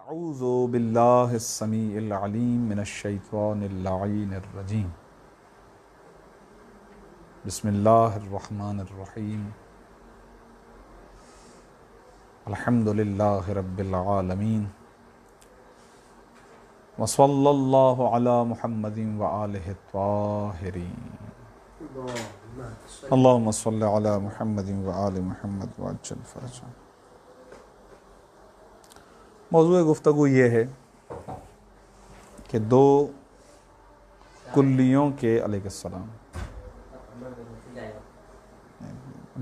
अऊज़ु बिल्लाहिस समीइल अलीम मिनश शैतानिर लाईनिर रजीम। बिस्मिल्लाहिर रहमानिर रहीम। अल्हम्दुलिल्लाहि रब्बिल आलमीन व सल्लल्लाहु अला मुहम्मदिन व आलिहि त्वाहिरीन। अल्लाहुम्मा सल्लि अला मुहम्मदिन व आलि मुहम्मद व अज्जल फरजा। मौज़ूए गुफ्तगू ये है कि दो कुल्लियों के अलैहिस्सलाम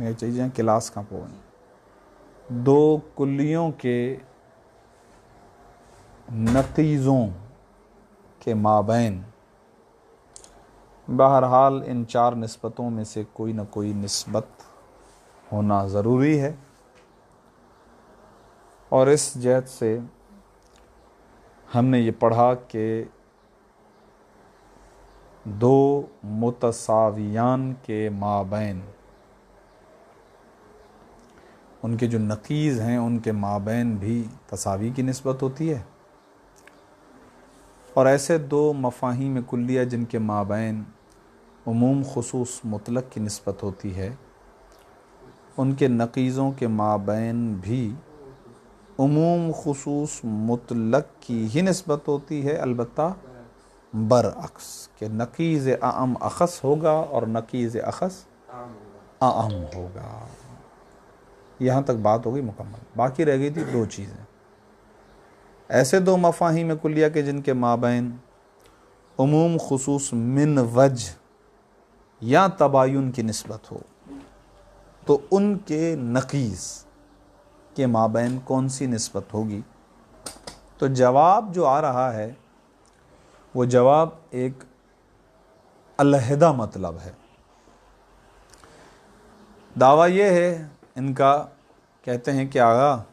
ये चीज़ें क्लास का पोन दो कुल्लियों के नतीज़ों के माबैन बहरहाल इन चार निस्बतों में से कोई न कोई निस्बत होना ज़रूरी है। और इस जहत से हमने ये पढ़ा कि दो मुतसावियान के माबैन उनके जो नकीज़ हैं उनके माबैन भी तसावी की निस्बत होती है। और ऐसे दो मफ़ाहीम कुल्लिया जिनके माबैन उमूम खुसूस मुतलक की निस्बत होती है, उनके नकीज़ों के माबैन भी उमूम खुसूस मुतलक की ही निस्बत होती है, अलबत्ता बरअक्स के नकीज़ आम अख़स होगा और नकीज़ अख़स आम होगा। यहाँ तक बात हो गई मुकम्मल। बाकी रह गई थी दो चीज़ें, ऐसे दो मफ़ाहीम कुल्लिया के जिनके माबैन उमूम खुसूस मिन वज या तबायुन की निस्बत हो, तो उनके नकीज़ के माबैन कौन सी निस्बत होगी। तो जवाब जो आ रहा है वो जवाब एक अलहदा मतलब है। दावा ये है इनका, कहते हैं कि आगा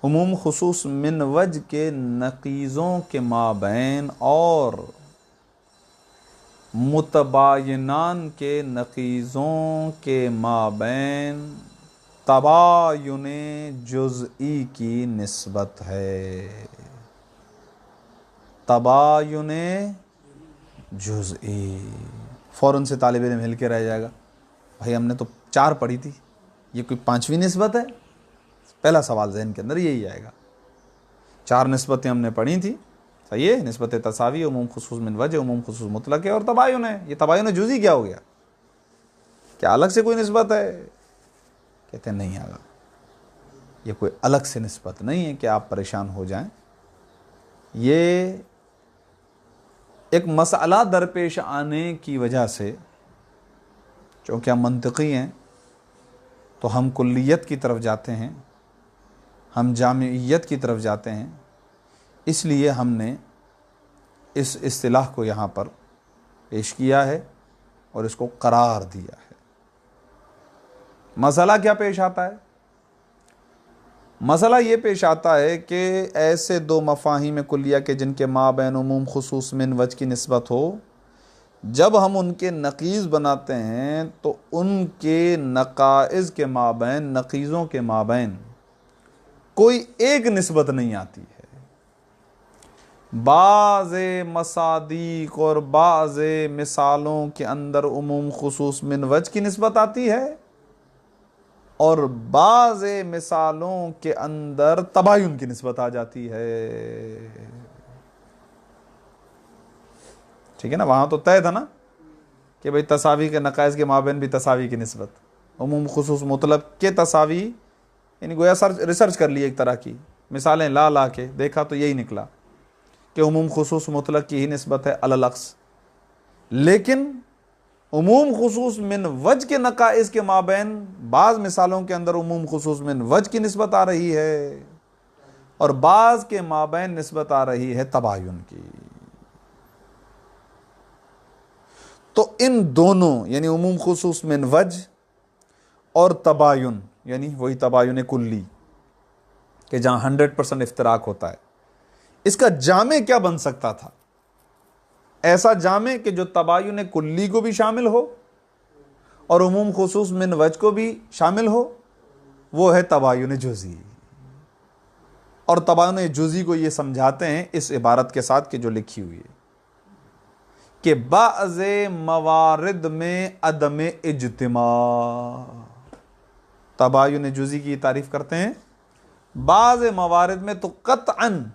उमूम खुसूस मिन वज के नकीज़ों के माबैन और मुतबायिनान के नकीज़ों के माबैन तबायुन जुज़ई की निस्बत है। तबायुन जुज़ई फ़ौरन से तालिब इल्म हिल के रह जाएगा, भाई हमने तो चार पढ़ी थी, ये कोई पांचवी निस्बत है। पहला सवाल ज़हन के अंदर यही आएगा, चार निस्बतें हमने पढ़ी थी, सही है, निस्बत तसावी, उमूम खुसूस मिन वजह, उमूम खुसूस मुतलक है और तबायुन है। ये तबायुन जुज़ई क्या हो गया, क्या अलग से कोई निस्बत है? कहते हैं नहीं आगा, ये कोई अलग से निस्बत नहीं है कि आप परेशान हो जाएं। ये एक मसला दरपेश आने की वजह से, चूँकि हम मंतिकी हैं तो हम कुल्लियत की तरफ जाते हैं, हम जामियत की तरफ जाते हैं, इसलिए हमने इस इस्तिलाह को यहाँ पर पेश किया है और इसको करार दिया है। मसला क्या पेश आता है? मसला ये पेश आता है कि ऐसे दो मफ़ाहीम कुल्लिया के जिनके माबैन उमूम खुसूस मिन वज की निस्बत हो, जब हम उनके नकीज़ बनाते हैं तो उनके नकाइज़ के माबैन, नकीज़ों के माबैन कोई एक निस्बत नहीं आती है। बाज़े मसादीक और बाज़े मिसालों के अंदर उमूम खुसूस मिन वज की निस्बत आती है और बाज़े मिसालों के अंदर तबायुन की निस्बत आ जाती है। ठीक है ना, वहाँ तो तय था ना कि भाई तसावी के नकाइज़ के माबैन भी तसावी की निस्बत, उमूम खुसूस मुतलक के तसावी, यानी गोया रिसर्च कर ली एक तरह की, मिसालें ला ला के देखा तो यही निकला कि उमूम खुसूस मुतलक की ही निस्बत है अलल अक्स। लेकिन उमूम खुसूस मिन वज के नकाइज़ के माबैन बाज़ मिसालों के अंदर उमूम खुसूस मिन वज की निस्बत आ रही है और बाज़ के माबैन निस्बत आ रही है तबायुन की। तो इन दोनों यानी उमूम खुसूस मिन वज और तबायुन, यानी वही तबायुन कुल्ली कि जहाँ 100% इफ्तराक होता है, इसका जामे क्या बन सकता था? ऐसा जामे कि जो तबायुन कुल्ली को भी शामिल हो और उमूम खुसूस मिन वज को भी शामिल हो, वो है तबायुन जुज़ई। और तबायुन जुज़ी को ये समझाते हैं इस इबारत के साथ कि जो लिखी हुई है कि बाज़े मवारिद में अदम इज्तिमा। तबायुन जुज़ी की तारीफ करते हैं, बाज़ मवारिद में तो कतअन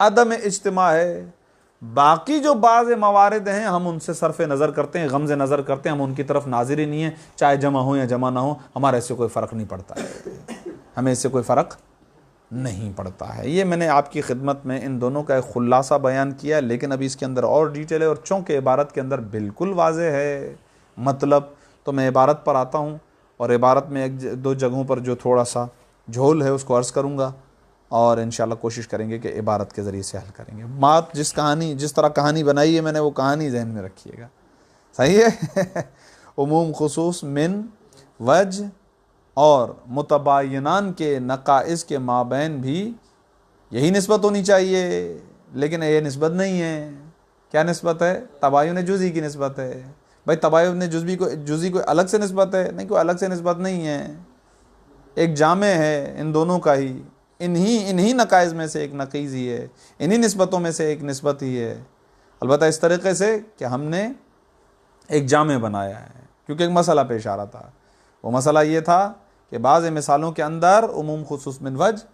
अदम इज्तिमा है, बाकी जो बाज़ मवारिद हैं हम उनसे सरफ नज़र करते हैं, गमज़ नज़र करते हैं, हम उनकी तरफ नाजिर ही नहीं है, चाहे जमा हो या जमा ना हो, हमारा इससे कोई फ़र्क नहीं पड़ता है, हमें इससे कोई फ़र्क नहीं पड़ता है। ये मैंने आपकी खिदमत में इन दोनों का एक खुलासा बयान किया, लेकिन अभी इसके अंदर और डिटेल है, और चूँकि इबारत के अंदर बिल्कुल वाज़े है मतलब, तो मैं इबारत पर आता हूँ और इबारत में एक दो जगहों पर जो थोड़ा सा झोल है उसको अर्ज़ करूँगा, और इंशाल्लाह कोशिश करेंगे कि इबारत के ज़रिए से हल करेंगे। बात जिस तरह कहानी बनाई है मैंने, वो कहानी जहन में रखिएगा, सही है। उमूम खुसूस मिन वज और मुतबायनान के नकाइस के माबैन भी यही निस्बत होनी चाहिए, लेकिन ये निस्बत नहीं है। क्या निस्बत है? तबायुन जुज़ी की निस्बत है। भाई तबायुन जुज़ी को अलग से निस्बत है? नहीं, कोई अलग से निस्बत नहीं है, एक जामे है इन दोनों का ही, इन्हीं नकाइज़ में से एक नकीज़ ही है, इन्हीं निस्बतों में से एक निस्बत ही है। अलबत्ता इस तरीक़े से कि हमने एक जामे बनाया है, क्योंकि एक मसला पेश आ रहा था। वो मसला ये था कि बाज़ मिसालों के अंदर उमूम खुसूस मिन वज,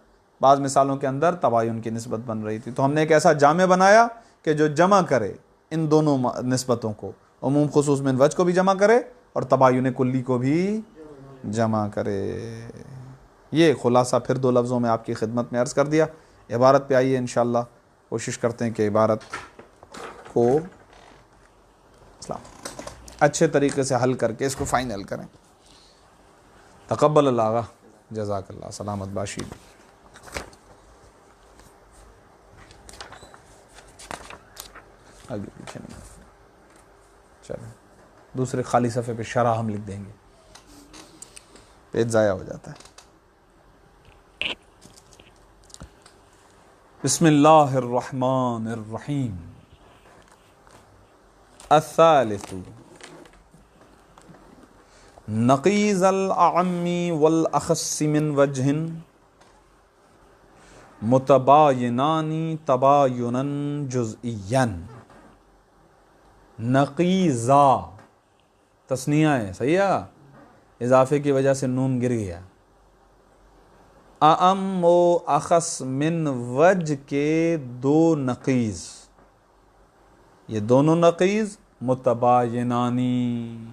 बाज़ मिसालों के अंदर तबायुन की निस्बत बन रही थी, तो हमने एक ऐसा जामे बनाया कि जो जमा करे इन दोनों निस्बतों को, उमूम खुसूस मिन वज को भी जमा करे और तबायुन कुल्ली को भी जमा करे। ये खुलासा फिर दो लफ्ज़ों में आपकी खिदमत में अर्ज़ कर दिया। इबारत पे आइए, इंशाअल्लाह कोशिश करते हैं कि इबारत को अच्छे तरीके से हल करके इसको फ़ाइनल करें। तक़ब्बल अल्लाह, जज़ाकल्लाह, सलामत बाशी। आगे पीछे नहीं, चलो दूसरे खाली सफ़े पे शरह हम लिख देंगे, पेज ज़ाया हो जाता है। बिस्मिल्लाहिर्रहमानिर्रहीम। अस्सालिसु नक़ीज़ल अअम्मी वल अख़स्सी मिन वजहिन मुतबायिनानी तबायुनन जुज़इयन। नक़ीज़ा तस्निया है, सही है, इजाफे की वजह से नून गिर गया। अअम व अख़स मिन वज के दो नक़ीज़, ये दोनों नक़ीज़ मुतबायिनानी।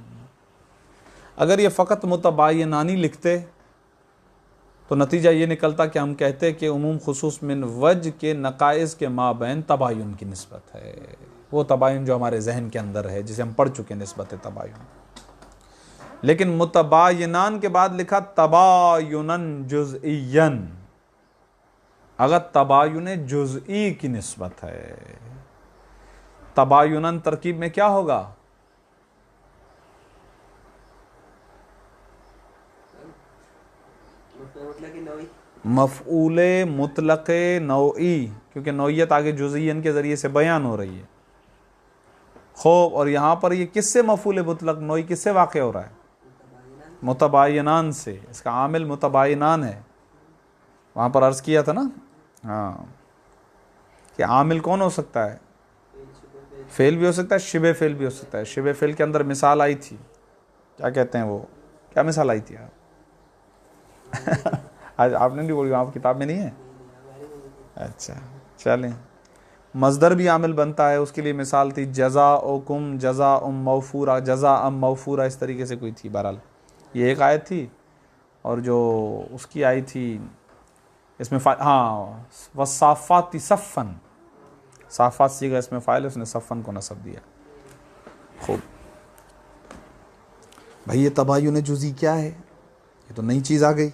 अगर ये फ़कत मुतबायिनानी लिखते तो नतीजा ये निकलता कि हम कहते कि उमूम खुसूस मिन वज के नकाइस के माबैन तबायुन की निस्बत है, वो तबायुन जो हमारे जहन के अंदर है, जिसे हम पढ़ चुके निस्बत तबायुन। लेकिन मुतबायिनान के बाद लिखा तबायुनन जुज़इयन। अगर तबायुन जुज़ई की निस्बत है, तबायुनन तरकीब में क्या होगा? मफ़ऊले मुतलक़े नौई, क्योंकि नौइयत आगे जुज़इयन के ज़रिए से बयान हो रही है। खूब, और यहाँ पर ये किससे मफ़ऊले मुतलक़ नौई किससे वाक़े हो रहा है? मुतबायिनान से। इसका आमिल मुतबायिनान है, वहाँ पर अर्ज़ किया था ना, हाँ, कि आमिल कौन हो सकता है? फ़ेल भी हो सकता है, शिबे फ़ेल भी हो सकता है। शिबे फ़ेल के अंदर मिसाल आई थी, क्या कहते हैं वो, क्या मिसाल आई थी यार? आज आपने नहीं बोली, आप किताब में नहीं है? अच्छा चलें, मज़दर भी आमिल बनता है, उसके लिए मिसाल थी जज़ा ओकुम जज़ा मौफूरा, जज़ा मौफूरा, इस तरीके से कोई थी। बहरहाल ये एक आयत थी, और जो उसकी आई थी इसमें हाँ, वसाफ़ाती सफ़न, साफ़ात सीगा इसमें फ़ाइल, उसने सफ़न को नसब दिया। खूब भाई, ये तबायुन जुज़ी क्या है? ये तो नई चीज़ आ गई।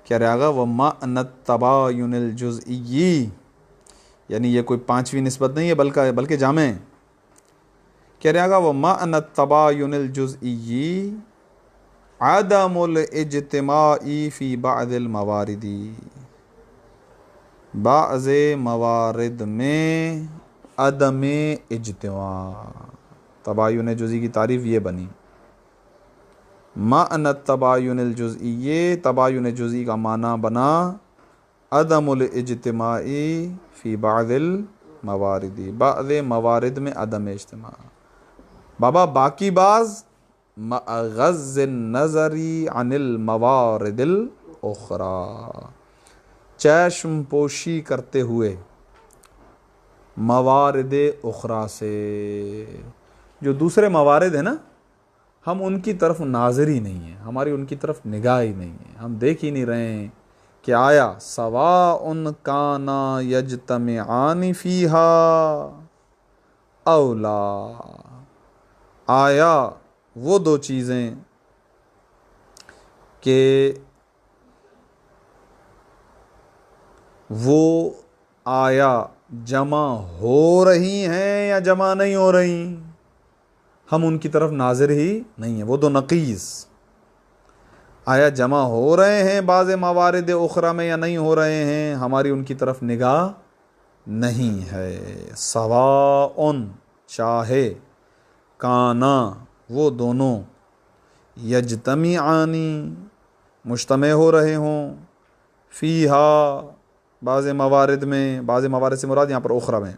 क्या रहेगा? वह मा तबायुनिल जुज़ई, यानी ये कोई पांचवी निस्बत नहीं है, बल्कि जामे। क्या रहेगा? वह मा तबायुनिल जुज़ई अदमुल इज्तिमाई फ़ी बाज़िल मवारिदी, बाज़े मवारिद में अदम इज्तिमा। तबायुन जुज़ई की तारीफ़ ये बनी। मा'न तबायुनिल जुज़ई, तबायुन जुज़ई का माना बना अदमुल इज्तिमाई फ़ी बादिल मवारिदी, बाद मवारिद में अदम इज्तिमा। बाबा बाकी बाज मअग़ज़ नज़री अनिल मवारिदिल उखरा, चश्म पोशी करते हुए मवारिद उखरा से, जो दूसरे मवारिद है ना, हम उनकी तरफ नाज़र ही नहीं है, हमारी उनकी तरफ निगाह ही नहीं है, हम देख ही नहीं रहे हैं कि आया सवाउन काना यज्तमिआनी फ़ीहा औला, आया वो दो चीज़ें कि वो आया जमा हो रही हैं या जमा नहीं हो रही, हम उनकी तरफ नाज़िर ही नहीं है। वो दो नक़ीज़, आया जमा हो रहे हैं बाज़ मवारिद उखरा में या नहीं हो रहे हैं, हमारी उनकी तरफ निगाह नहीं है। सवाउन चाहे, काना वो दोनों, यज्तमिआनी मुज्तमे हो रहे हों, फ़ीहा बाज़ मवारिद में, बाज़ मवारिद से मुराद यहाँ पर उखरा में,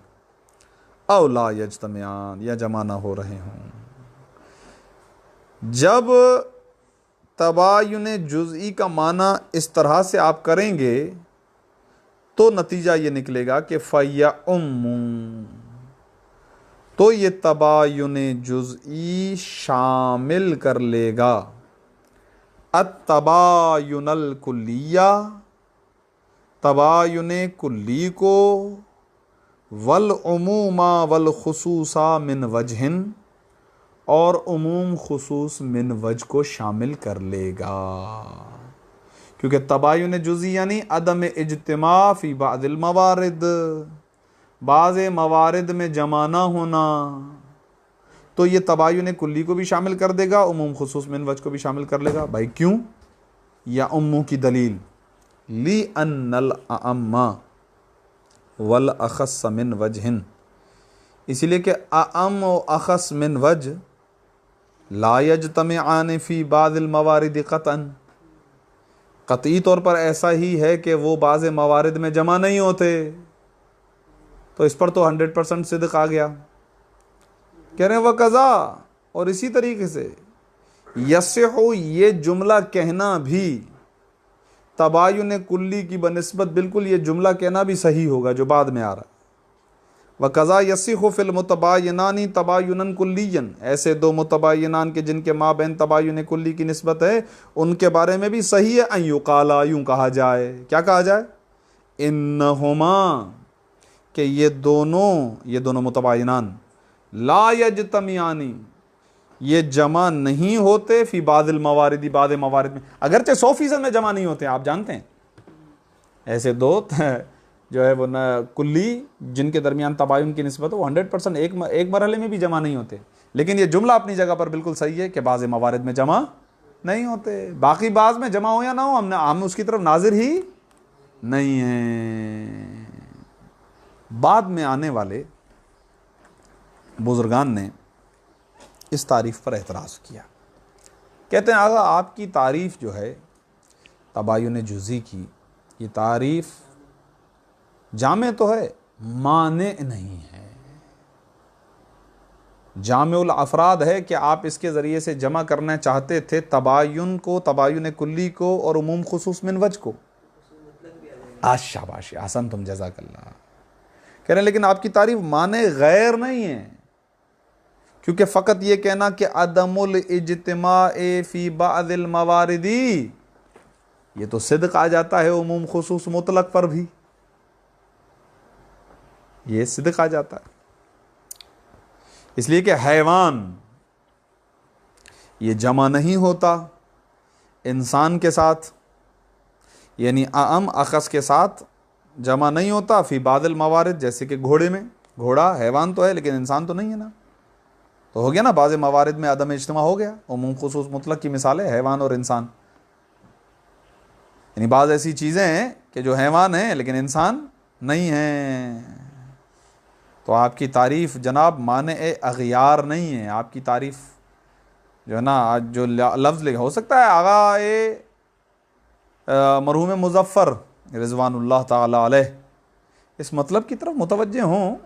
औ ला यज्तमिआन या जमा ना हो रहे हों। जब तबायुन जुज़ई का माना इस तरह से आप करेंगे तो नतीजा ये निकलेगा कि फ़यउम्मु, तो ये तबायुन जुज़ई शामिल कर लेगा अत्तबायुनल कुल्लिया, तबायुन कुल्ली को, वल उमूमा वल खुसूसा मिन वजहिन, और उमूम खुसूस मिन वज को शामिल कर लेगा, क्योंकि तबायुन जुज़ई यानी अदम इज्तिमा फ़ी बादिल मवारिद, बाज़ मवारिद में जमा ना होना, तो ये तबायुन कुल्ली को भी शामिल कर देगा, उमूम खुसूस मिन वज को भी शामिल कर लेगा। भाई क्यों? या उम्मू की दलील, ली अन्नल अम्मा वल अखस मिन वजहिन, इसीलिए कि अअम व अखस मिन वज ला यज्तमिआन फ़ी बादिल मवारिद क़तअन, क़तई तौर पर ऐसा ही है कि वो बाज़ मवारिद में जमा नहीं होते, तो इस पर तो 100% सिद्क़ आ गया। कह रहे हैं वह कज़ा, और इसी तरीके से यस्हो, ये जुमला कहना भी तबायुन कुल्ली की बनिस्बत बिल्कुल ये जुमला कहना भी सही होगा जो बाद में आ रहा है। व कज़ा यसिहु फ़िल मुतबायिनानी तबायुनन कुल्लियन, ऐसे दो मुतबायिनान के जिनके माबैन तबायुन कुल्ली की निस्बत है, उनके बारे में भी सही है अन युक़ाला, यूँ कहा जाए। क्या कहा जाए? इन्नहुमा, कि ये दोनों मुतबायिनान, ला यज्तमिआनी, ये जमा नहीं होते फ़ी बादिल मवारिदी, बाद मवारिद में, अगरचे 100% में जमा नहीं होते। आप जानते हैं ऐसे दो जो है वो न कुल्ली जिनके दरमियान तबायुन की निस्बत है, वो 100% एक मरहले में भी जमा नहीं होते, लेकिन ये जुमला अपनी जगह पर बिल्कुल सही है कि बाज़ मवारिद में जमा नहीं होते, बाकी बाज़ में जमा हो या ना हो, हम उसकी तरफ नाजिर ही नहीं हैं। बाद में आने वाले बुजुर्गान ने इस तारीफ़ पर एतराज़ किया, कहते हैं आगा आपकी तारीफ़ जो है तबायुन जुज़ई की, ये तारीफ़ जामे तो है, माने नहीं है। जामेउल अफराद है कि आप इसके ज़रिए से जमा करना चाहते थे तबायुन को, तबायुन कुल्ली को, और उमूम खुसूस मिन वज को। शाबाश, हसन तुम, जज़ाकल्लाह। कह रहे हैं लेकिन आपकी तारीफ़ माने गैर नहीं है, क्योंकि फ़कत ये कहना कि अदमुल इज्तिमाए फ़ी बादिल मवारिदी, ये तो सिद्क़ आ जाता है उमूम खुसूस मुतलक पर भी, ये सिद्क़ आ जाता है। इसलिए कि हैवान ये जमा नहीं होता इंसान के साथ, यानी आम अखस के साथ जमा नहीं होता फ़ी बादिल मवारिद, जैसे कि घोड़े में, घोड़ा हैवान तो है लेकिन इंसान तो नहीं है ना, तो हो गया ना, बाज़ मवारिद में अदम इज्तिमा हो गया। उमूम खुसूस मुतलक की मिसाल है हैवान और इंसान, यानी बाज़ ऐसी चीज़ें हैं कि जो हैवान हैं लेकिन इंसान नहीं हैं। तो आपकी तारीफ़ जनाब माने अग़ियार नहीं है, आपकी तारीफ़ जो है ना, आज जो लफ्ज़ लिखा हो सकता है आगा मरहूम मुज़फ़्फ़र रिज़वानुल्लाह ताला अलैह इस मतलब की तरफ मुतवज्जे हों।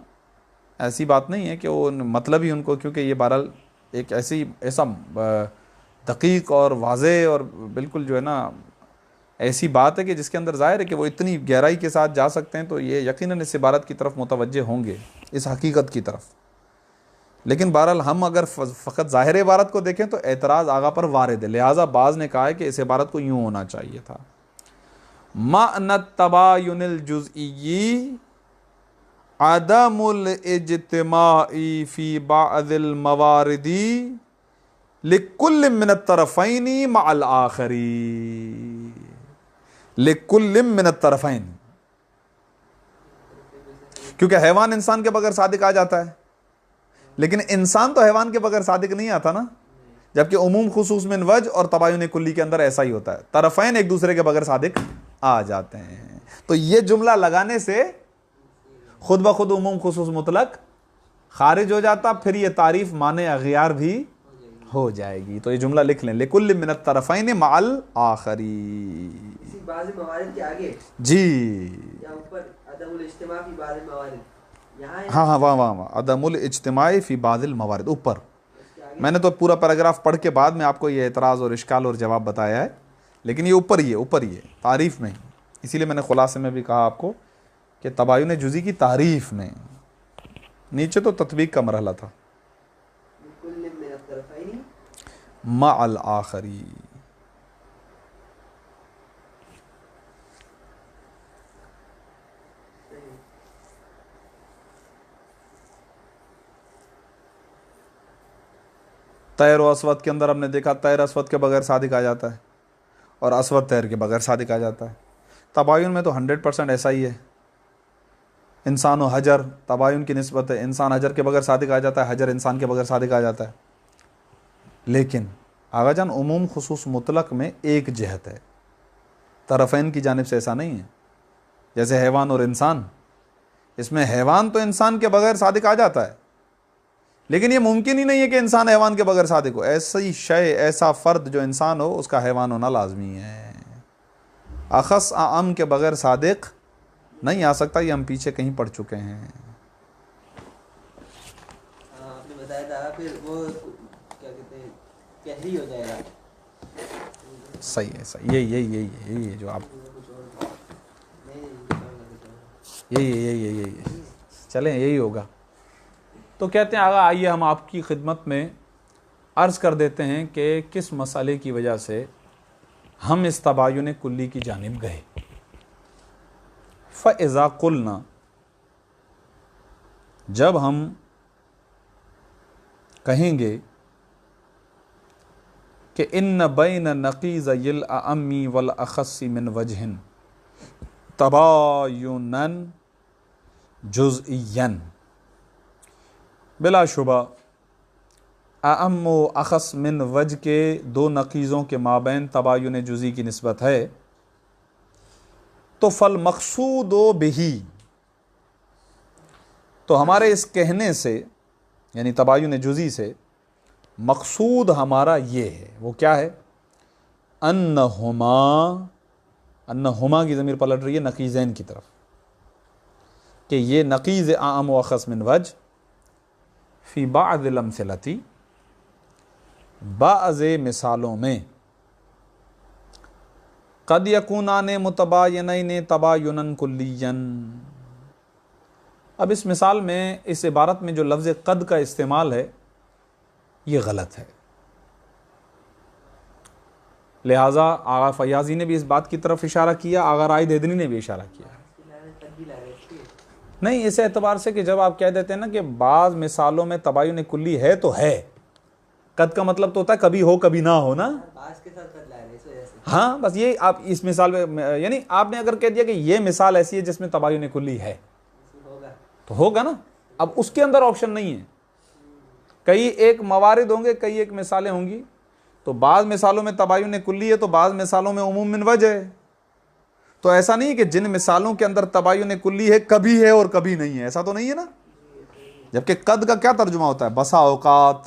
ऐसी बात नहीं है कि वो मतलब ही उनको, क्योंकि ये बहरहाल एक ऐसा दकीक और वाज़े और बिल्कुल जो है ना ऐसी बात है कि जिसके अंदर ज़ाहिर है कि वो इतनी गहराई के साथ जा सकते हैं, तो ये यकीनन इस इबारत की तरफ मुतवज्जे होंगे, इस हकीकत की तरफ। लेकिन बहरहाल हम अगर फ़कत ज़ाहिर इबारत को देखें तो एतराज़ आगा पर वारिद है, लिहाजा बाज़ ने कहा है कि इस इबारत को यूँ होना चाहिए था, मा'न तबायुनिल जुज़ई अदमुल इज्तिमाई फ़ी बाअदिल मवारिदी लिकुल्ल मिन तरफ़ैनी मअल आखरी, लिकुल्ल मिन तरफ़ैन। क्योंकि हैवान इंसान के बगैर सादिक आ जाता है, लेकिन इंसान तो हैवान के बगैर सादिक नहीं आता ना, जबकि उमूम खुसूस मिन वज और तबायुन कुल्ली के अंदर ऐसा ही होता है, तरफ़ैन एक दूसरे के बगैर सादिक आ जाते हैं। तो ये जुमला लगाने से खुद ब खुद उमूम खुसूस मुतलक खारिज हो जाता, फिर ये तारीफ माने अगियार भी हो जाएगी। तो ये जुमला लिख लें, लिकुल्ल मिन तरफ़ैन मअल आखरी। बाज़ मवारिद के आगे जी या ऊपर अदमुल इज्तिमा फी बाज़ मवारिद, हाँ हाँ वाह अदमुल इज्तिमाई फी बाज़िल मवारिद ऊपर। मैंने तो पूरा पैराग्राफ पढ़ के बाद में आपको ये एतराज़ और इश्काल और जवाब बताया है, लेकिन ये ऊपर ही है तारीफ़ में। इसीलिए मैंने खुलासे में भी कहा आपको कि तबायुन जुज़ी की तारीफ़ में, नीचे तो तत्बीक का मरहला था। मअल आखरी, तैर व असवद के अंदर हमने देखा तैर असवद के बगैर सादिक आ जाता है और असवद तैर के बगैर सादिक आ जाता है। तबायुन में तो 100% ऐसा ही है। इंसान व हजर तबायुन की निस्बत है, इंसान हजर के बगैर सादिक आ जाता है, हजर इंसान के बगैर सादिक आ जाता है। लेकिन आगाजान उमूम खुसूस मुतलक में एक जहत है, तरफ़ैन की जानिब से ऐसा नहीं है। जैसे हैवान और इंसान, इसमें हैवान तो इंसान के बगैर सादिक आ जाता है, लेकिन ये मुमकिन ही नहीं है कि इंसान हैवान के बगैर सादिक हो। ऐसी शय, ऐसा फ़र्द जो इंसान हो, उसका हैवान होना लाजमी है। अखस आम के बगैर सादिक नहीं आ सकता, ये हम पीछे कहीं पढ़ चुके हैं। आपने बताया था, फिर वो क्या कहते हैं, कहरी हो जाएगा। सही है, सही, यही जो आप यही चलें, यही होगा। तो कहते हैं आगा, आइए हम आपकी खिदमत में अर्ज़ कर देते हैं कि किस मसाले की वजह से हम इस तबायुन कुल्ली की जानिब गए। फ़इज़ा क़ुलना, जब हम कहेंगे कि इन्न बैन नक़ीज़िल अअम्मी वल अख़स्सी मिन वजहिन तबायुनन जुज़इयन, बिलाशुबा अअम व अख़स मिन वज के दो नक़ीज़ों के माबैन तबायुन जुज़ी की निस्बत है, तो फल मक़सूद बिही, तो हमारे इस कहने से यानी तबायुन जुज़ी से मक़सूद हमारा ये है। वो क्या है? अन्नहुमा की ज़मीर पलट रही है नक़ीज़ैन की तरफ, कि ये नक़ीज़ आम व अख़स मिन वज फ़ी बाअज़िल अम्सिलती, बाज़े मिसालों में, क़द यकूनाने मुतबायनैन तबायुनन कुल्लियन। अब इस मिसाल में, इस इबारत में जो लफ्ज़ क़द का इस्तेमाल है ये गलत है। लिहाजा आगा फयाज़ी ने भी इस बात की तरफ इशारा किया, आगा राय देदनी ने भी इशारा किया। नहीं, इस एतबार से कि जब आप कह देते हैं ना कि बाज़ मिसालों में तबायुन कुल्ली है तो है, कद का मतलब तो होता है कभी हो कभी ना हो ना। हाँ, बस ये आप इस मिसाल में, यानी आपने अगर कह दिया कि ये मिसाल ऐसी है जिसमें तबायुन कुल्ली है तो होगा ना। अब उसके अंदर ऑप्शन नहीं है, कई एक मवारिद होंगे, कई एक मिसालें होंगी। तो बाज़ मिसालों में तबायुन कुल्ली है तो बाज़ मिसालों में उमूम मिन वजह है। तो ऐसा नहीं है कि जिन मिसालों के अंदर तबायुन कुल्ली है कभी है और कभी नहीं है, ऐसा तो नहीं है ना। जबकि कद का क्या तर्जुमा होता है? बसा औकात।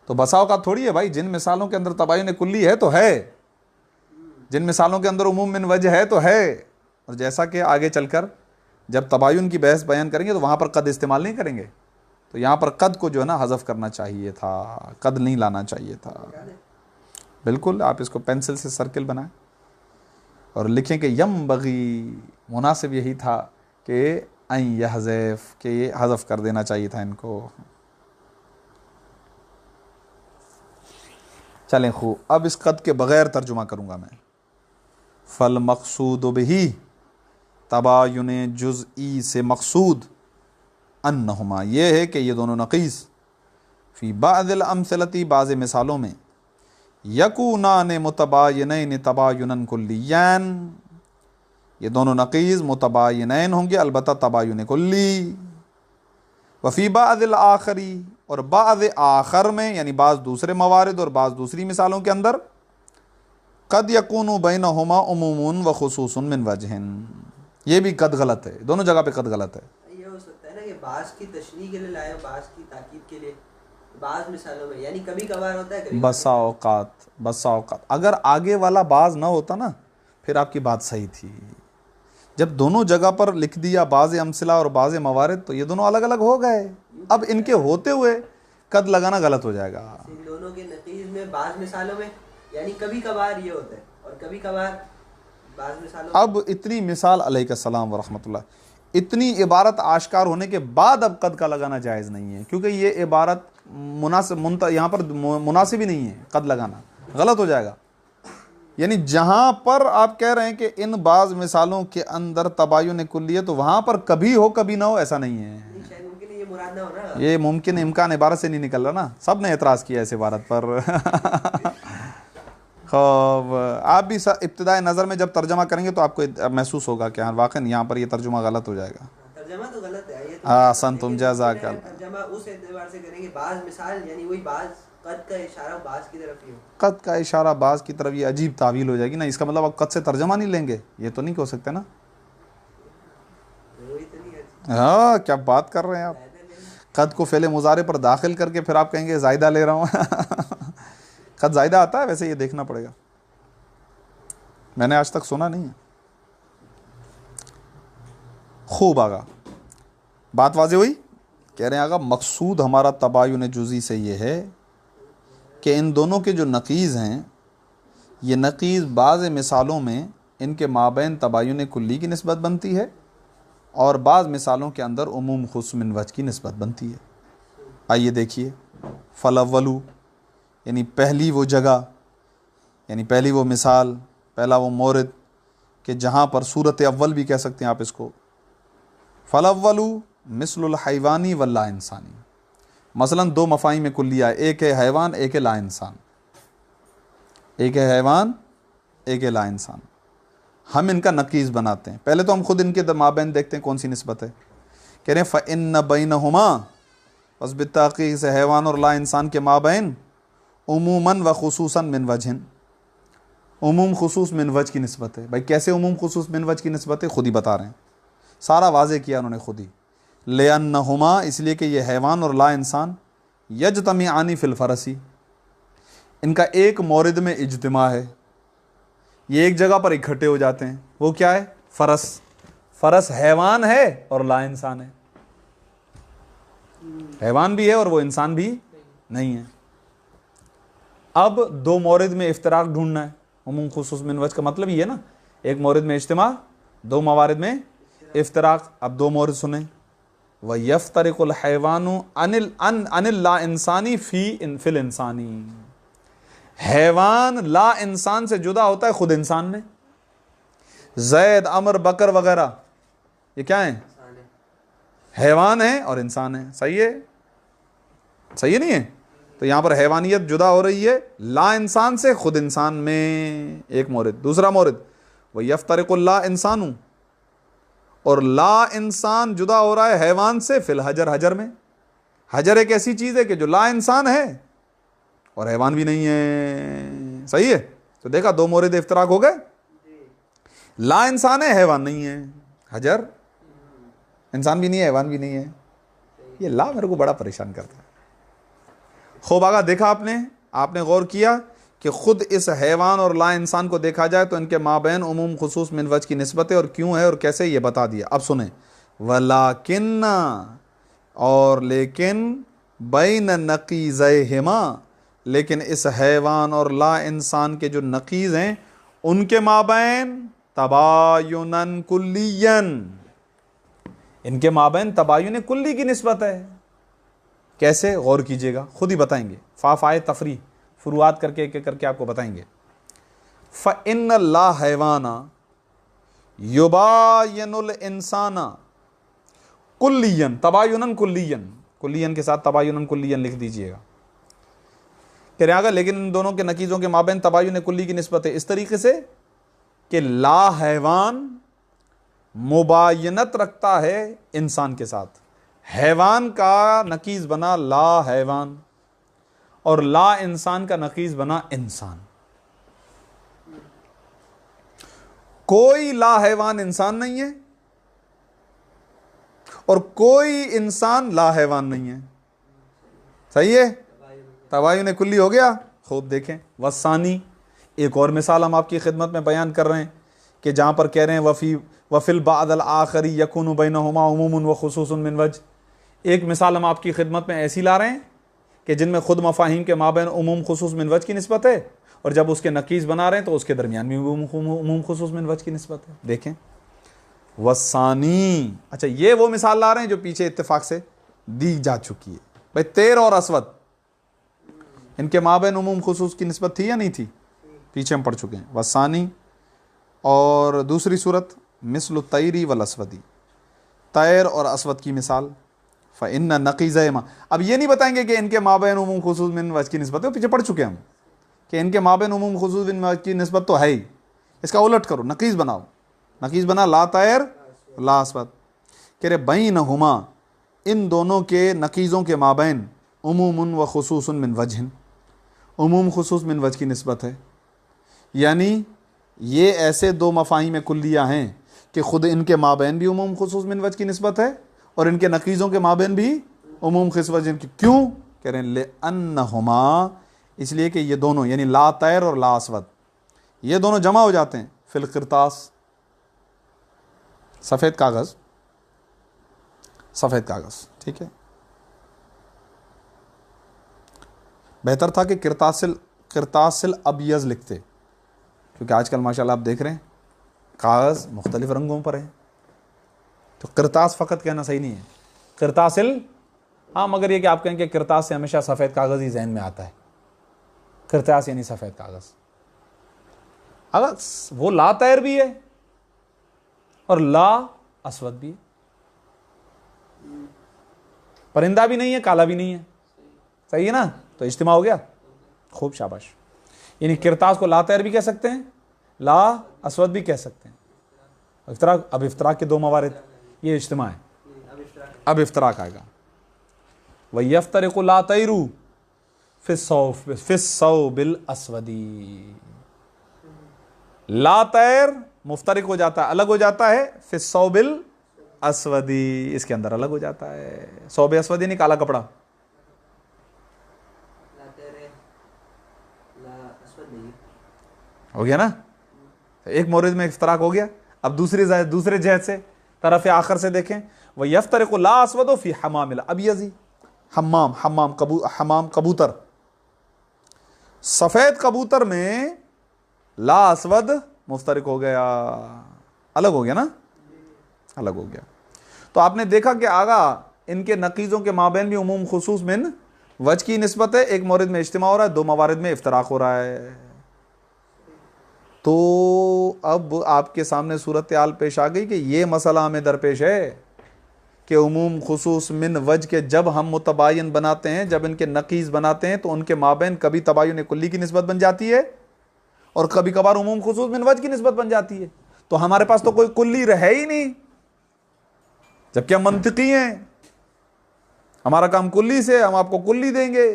तो बसा औकात थोड़ी है भाई, जिन मिसालों के अंदर तबायुन कुल्ली है तो है, जिन मिसालों के अंदर उमूम मिन वजह है तो है, और जैसा कि आगे चलकर जब तबायुन की बहस बयान करेंगे तो वहाँ पर कद इस्तेमाल नहीं करेंगे, तो यहाँ पर कद को जो है ना हज़फ करना चाहिए था, कद नहीं लाना चाहिए था। बिल्कुल, आप इसको पेंसिल से सर्किल बनाएं और लिखें कि यम बगी, मुनासिब यही था कि ऐ यहज़फ, कि ये हज़फ कर देना चाहिए था इनको। चलें खूब, अब इस कद के बग़ैर तर्जुमा करूँगा मैं। फल मकसूद बिही, तबायुन जुज़ई से मकसूद, अन्नहुमा, ये है कि ये दोनों नक़ीस फ़ी बाज़िल अमसलती, बाज़ मिसालों में, यकूनान मुतबायनैन तबायुनन कुल्लियन, ये दोनों नक़ीस मुतबायनैन होंगे अलबत्ता तबायुन कुल्ली। वफ़ी बाज़िल आखरी, और बाज़ आखर में यानी बाज़ दूसरे मवारिद और बाज़ दूसरी मिसालों के अंदर, कद यकूनु बैनहुमा उमूमुन व खुसूसन मिन वजहिन, ये भी कद गलत है, दोनों जगह पे कद गलत है। ये हो सकता है ना कि बास की तशरीह के लिए लाए, बास की ताकीद के लिए, बाज़ मिसालों में यानी कभी कभार होता है, कभी बसा औकात अगर आगे वाला बाज ना होता ना फिर आपकी बात सही थी। जब दोनों जगह पर लिख दिया बाज़ अमसिला और बाज़ मवारिद, तो ये दोनों अलग अलग हो गए। अब इनके होते हुए कद लगाना गलत हो जाएगा। इन दोनों के नतीज में बाज़ मिसालों में यानी कभी कभार ये होता है और कभी कभार बाज़ मिसालों में। अब इतनी मिसाल अलैहिस्सलाम व रहमतुल्लाह, इतनी इबारत आश्कार होने के बाद अब कद का लगाना जायज़ नहीं है, क्योंकि ये इबारत मुनासिब यहाँ पर मुनासिब ही नहीं है, कद लगाना गलत हो जाएगा। यानी जहाँ पर आप कह रहे हैं कि इन बाज़ मिसालों के अंदर तबायुन कुल्ली है, तो वहाँ पर कभी हो कभी ना हो, ऐसा नहीं है। शायद मुमकिन है ये मुराद ना हो ना, ये मुमकिन इम्कान इबारत से नहीं निकल रहा ना, सब ने एतराज़ किया इस इबारत पर। खूब, आप भी इब्तिदाई नज़र में जब तर्जमा करेंगे तो आपको महसूस होगा कि हाँ वाकई यहाँ पर ये तर्जुमा गलत हो जाएगा। तर्जमा तो गलत है ये तो। हाँ सन तुम जज़ाकल, तर्जमा उस एतबार से करेंगे बाज़ मिसाल यानी वही बाज़ कद का इशारा बाज़ की तरफ ही हो, कद का इशारा बाज़ की तरफ, ये अजीब तावील हो जाएगी ना। इसका मतलब आप कद से तर्जमा नहीं लेंगे, ये तो नहीं हो सकते ना। वही तो नहीं है। हाँ क्या बात कर रहे हैं आप, कद को फ़ेले मुज़ारे पर दाखिल करके फिर आप कहेंगे ज़ायदा ले रहा हूँ। कद ज़ायदा आता है वैसे, ये देखना पड़ेगा, मैंने आज तक सुना नहीं है। खूब आगा बात वाज़ेह हुई, कह रहे हैं आगा मकसूद हमारा तबायुन जुज़ी से ये है कि इन दोनों के जो नक़ीज़ हैं, ये नक़ीज़ बाज़ मिसालों में इनके माबैन तबायुन कुल्ली की निस्बत बनती है और बाज़ मिसालों के अंदर उमूम खुस मिन वजह की निस्बत बनती है। आइए देखिए, फ़लअव्वलु यानी पहली वो जगह, यानी पहली वो मिसाल, पहला वो मोरद कि जहाँ पर सूरत अव्वल भी कह सकते हैं आप इसको। फ़लअव्वलु मिसलुल हैवानी व ला इंसानी, मसलन दो मफ़ाही में कुल्लिया, एक है हैवान एक है ला इंसान, एक है हैवान एक है ला इंसान। हम इनका नक़ीज़ बनाते हैं। पहले तो हम खुद इनके माबैन देखते हैं कौन सी निस्बत है। कह रहे हैं फ़इन्न बैनहुमा, बस बित्ताक़ीक़ से हैवान और ला इंसान के माबैन उमूमन व खुसूसन मिन वजहिन, उमूम खुसूस मिन वजह की निस्बत है। भाई कैसे उमूम खुसूस मिन वजह की निस्बत है, खुद ही बता रहे हैं, सारा वाज़े किया उन्होंने खुद ही। लिअन्नहुमा, इसलिए कि ये हैवान और ला इंसान यजतमिआनी फिल फ़रसी, इनका एक मौरिद में इज्तिमा है, ये एक जगह पर इकट्ठे हो जाते हैं। वो क्या है? फ़रस। फ़रस हैवान है और ला इंसान है, हैवान भी है और वो इंसान भी नहीं है। अब दो मौरिद में इफ्तराक ढूंढना है, उमूम खुसूस मिन वजह का मतलब ये है ना, एक मौरिद में इज्तिमा, दो मवारिद में इफ्तराक। अब दो मौरिद सुने, व यफ्तरिकुल हैवानु अनिल ला इंसानी फिल इंसानी, हैवान ला इंसान से जुदा होता है खुद इंसान में। जैद अमर बकर वगैरह ये क्या है? हैवान है और इंसान है। सही है? सही है नहीं है? तो यहाँ पर हैवानियत जुदा हो रही है ला इंसान से खुद इंसान में, एक मोरिद। दूसरा मोरिद वह यफ्तरिकुल ला इंसानु, और ला इंसान जुदा हो रहा है हैवान से फिल हजर, हजर में। हजर एक ऐसी चीज़ है कि जो ला इंसान है और हैवान भी नहीं है। सही है? तो देखा दो मोरिद इफ्तराक हो गए, ला इंसान है हैवान नहीं है, हजर इंसान भी नहीं है हैवान भी नहीं है। ये ला मेरे को बड़ा परेशान करता है। खूब आगा देखा आपने गौर किया कि ख़ुद इस हैवान और ला इंसान को देखा जाए तो इनके माबैन उमूम खुसूस मिन वज की निस्बत है, और क्यों है और कैसे ये बता दिया। अब सुने, वलाकिन, और लेकिन, बैन नकीज़हिमा, लेकिन इस हैवान और ला इंसान के जो नकीज़ हैं उनके माबैन तबायुनन कुल्लियन, इनके माबैन तबायुन कुल्ली की निस्बत है। कैसे, गौर कीजिएगा, खुद ही बताएंगे। फ़ाफ़ाए तफरी शुरुआत करके एक एक करके आपको बताएंगे। फ़इन्न ला हैवाना युबायिनुल इंसाना कुल्लियन, तबायुनन कुल्लियन, कुल्लियन के साथ तबायुनन कुल्लियन लिख दीजिएगा। कह रहे आगा, लेकिन इन दोनों के नकीज़ों के माबैन तबायुन कुल्ली की निस्बत है इस तरीके से कि ला हैवान मुबायनत रखता है इंसान के साथ, हैवान का नकीज़ बना ला हैवान, और ला इंसान का नकीज़ बना इंसान। कोई ला हैवान इंसान नहीं है और कोई इंसान ला हैवान नहीं है। सही है, तबायुन कुल्ली हो गया। खूब देखें, वसानी, एक और मिसाल हम आपकी खिदमत में बयान कर रहे हैं कि जहाँ पर कह रहे हैं वफ़िल बादल आखरी यकूनु बैनहुमा उमूमुन व खुसूसन मिन वज। एक मिसाल हम आपकी खिदमत में ऐसी ला रहे हैं कि जिनमें खुद मफाहिम के माबैन उमूम खुसूस मिन वज की निस्बत है, और जब उसके नकीज़ बना रहे हैं तो उसके दरमियान भी उमूम खुसूस मिन वज की निस्बत है। देखें, वसानी, अच्छा ये वो मिसाल ला रहे हैं जो पीछे इत्तेफाक से दी जा चुकी है। भाई तैर और अस्वद, इनके माबैन उमूम खुसूस की निस्बत थी या नहीं थी, पीछे हम पढ़ चुके हैं। वसानी, और दूसरी सूरत मिस्लु तैरी वल अस्वदी, तैर और अस्वद की मिसाल। फ़इन्न नकीज़हिमा, अब ये नहीं बताएंगे कि इनके माबैन उमूम खुसूस मिन वज की निस्बत है, पीछे पढ़ चुके हम कि इनके माबैन उमूम खुसूस मिन वज की निस्बत तो है ही। इसका उलट करो, नकीज़ बनाओ, नकीज़ बना ला तैर ला अस्वद। कह रहे बैनहुमा, इन दोनों के नकीज़ों के माबैन उमूमुन व खुसूसन मिन वजहिन, उमूम खुसूस मिन वज की निस्बत है। यानी ये ऐसे दो मफाहिम कुल्लिया हैं कि ख़ुद इनके माबैन भी उमूम खुसूस मिन वज की निस्बत है और इनके नकीज़ों के माबैन भी उमूम खुसूस की। क्यों, कह रहे हैं लिअन्नहुमा, इसलिए कि ये दोनों यानी ला तैर और ला अस्वद ये दोनों जमा हो जाते हैं फिल किरतास, सफ़ेद कागज़, सफ़ेद कागज़, ठीक है। बेहतर था कि किरतासिल अबियज़ लिखते, क्योंकि आजकल माशाल्लाह आप देख रहे हैं कागज़ मुख्तलिफ़ रंगों पर है, तो किरतास फ़कत कहना सही नहीं है, किरतासिल। हाँ, मगर ये कि आप कहें कि किरतास से हमेशा सफ़ेद कागज़ ही जहन में आता है, किरतास यानी सफ़ेद कागज़। अगर वो ला तैर भी है और ला अस्वद भी है, परिंदा भी नहीं है, काला भी नहीं है, सही है ना, तो इज्तिमा हो गया। खूब, शाबाश। यानी किरतास को ला तैर भी कह सकते हैं, ला अस्वद भी कह सकते हैं। इफ्तराक, अब इफ्तराक के दो मवारिद, ये इज्तिमा है, अब इफ्तराक आएगा। वयफ्तरिकु ला तैरू फिस्सौ बिल अस्वदी, ला तैर मुफ्तरिक हो जाता है, अलग हो जाता है, फिस्सौ बिल अस्वदी, इसके अंदर अलग हो जाता है। सौब अस्वदी नहीं, काला कपड़ा, हो गया ना। एक मोरिद में इफ्तराक हो गया। अब दूसरे जहद से तरफ आखिर से देखें, वह यफ्तरिकु ला अस्वदो फी हमामिल अबियज़ी, हमाम कबूतर, सफ़ेद कबूतर में ला अस्वद मुफ्तरिक हो गया, अलग हो गया ना, अलग हो गया। तो आपने देखा कि आगा इनके नकीज़ों के माबैन भी उमूम खुसूस मिन वज की निस्बत है, एक मौरिद में इज्तिमा हो रहा है, दो मवारिद में इफ्तराक हो रहा है। तो अब आपके सामने सूरत हाल पेश आ गई कि ये मसला हमें दरपेश है कि उमूम खुसूस मिन वज के जब हम मुतबायन बनाते हैं, जब इनके नकीज़ बनाते हैं, तो उनके माबैन कभी तबायुन कुल्ली की निस्बत बन जाती है और कभी कभार उमूम खुसूस मिन वज की निस्बत बन जाती है। तो हमारे पास तो कोई कुल्ली रहे ही नहीं, जबकि हम मंतिकी हैं, हमारा काम कुल्ली से, हम आपको कुल्ली देंगे।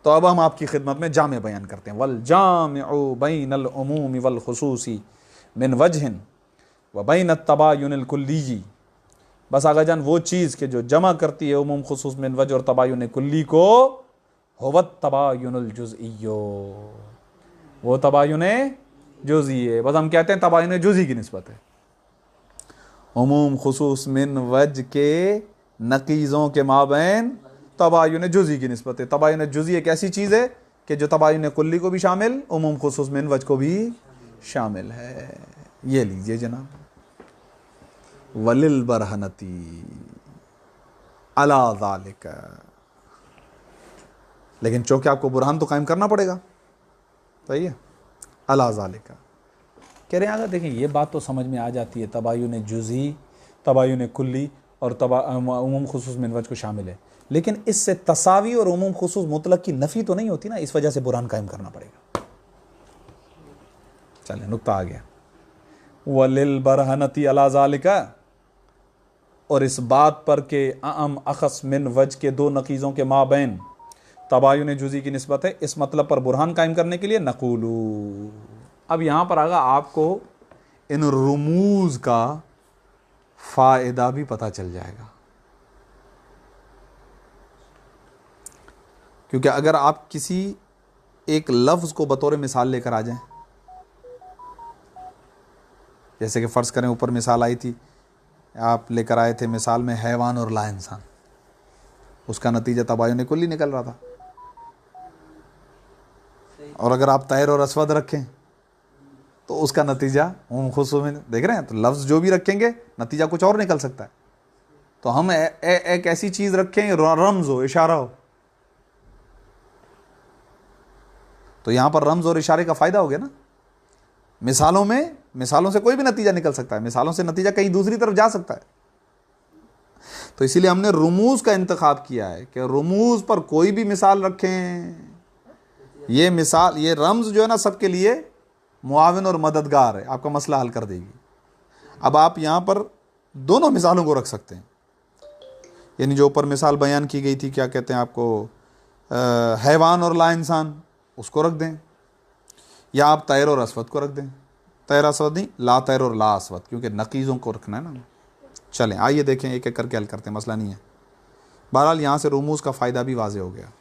तो अब हम आपकी खिदमत में जामे बयान करते हैं। वल जामिउ बैनल उमूमी वल खुसूसी मिन वजहिन व बैन तबायुनिल कुल्ली, बस आगा जान वो चीज़ के जो जमा करती है उमूम खुसूस मिन वजह और तबायुन कुल्ली को, हुवत तबायुनुल जुज़इयो, वो तबायुन जुज़ई है। बस हम कहते हैं तबायुन जुज़ई की निस्बत है। उमूम खुसूस मिन वज के नकीज़ों के माबैन तबायुन जुज़ई की निस्बत है। तबायुन जुज़ई एक ऐसी चीज़ है कि जो तबायुन कुल्ली को भी शामिल, उमूम खुसूस मिन वज को भी शामिल है। ये लीजिए जनाब, वलिल बरहनती अला ज़ालिका, लेकिन चूंकि आपको बुरहान तो कायम करना पड़ेगा, सही है। अला ज़ालिका कह रहे हैं, अगर देखें ये बात तो समझ में आ जाती है, तबायुन जुज़ई, तबायुन कुल्ली और उमूम खुसूस मिन वज को शामिल है, लेकिन इससे तसावी और उमूम खुसूस मुतलक की नफ़ी तो नहीं होती ना, इस वजह से बुरहान कायम करना पड़ेगा। चलें, नुक्ता आ गया। वलिल बरहनती अला ज़ालिका, और इस बात पर के अम अखस मिन वज के दो नकीज़ों के माबैन तबायुन जुज़ई की निस्बत है, इस मतलब पर बुरहान कायम करने के लिए नक़ूलू। अब यहाँ पर आगा आपको इन रुमूज़ का फ़ायदा भी पता चल जाएगा, क्योंकि अगर आप किसी एक लफ्ज़ को बतौर मिसाल लेकर आ जाएं, जैसे कि फ़र्ज़ करें ऊपर मिसाल आई थी, आप लेकर आए थे मिसाल में हैवान और ला इंसान, उसका नतीजा तबायुन कुल्ली निकल रहा था। और अगर आप तैर और अस्वद रखें तो उसका नतीजा उम खुसूस में, देख रहे हैं, तो लफ्ज़ जो भी रखेंगे नतीजा कुछ और निकल सकता है। तो हम एक ऐसी चीज़ रखें रम्ज़ हो, इशारा हो, तो यहाँ पर रम्ज़ और इशारे का फ़ायदा हो गया ना। मिसालों से कोई भी नतीजा निकल सकता है, मिसालों से नतीजा कहीं दूसरी तरफ जा सकता है। तो इसीलिए हमने रुमूज़ का इंतखाब किया है कि रुमूज़ पर कोई भी मिसाल रखें, ये मिसाल, ये रम्ज़ जो है ना सबके लिए मुआविन और मददगार है, आपका मसला हल कर देगी। अब आप यहाँ पर दोनों मिसालों को रख सकते हैं, यानी जो ऊपर मिसाल बयान की गई थी, क्या कहते हैं आपको, हैवान और ला इंसान, उसको रख दें, या आप तैर और अस्वद को रख दें। तैर अस्वद नहीं, ला तैर और ला अस्वद, क्योंकि नकीज़ों को रखना है ना। चलें आइए देखें, एक एक करके हल करते हैं, मसला नहीं है। बहरहाल यहाँ से रुमूज़ का फ़ायदा भी वाज़े हो गया।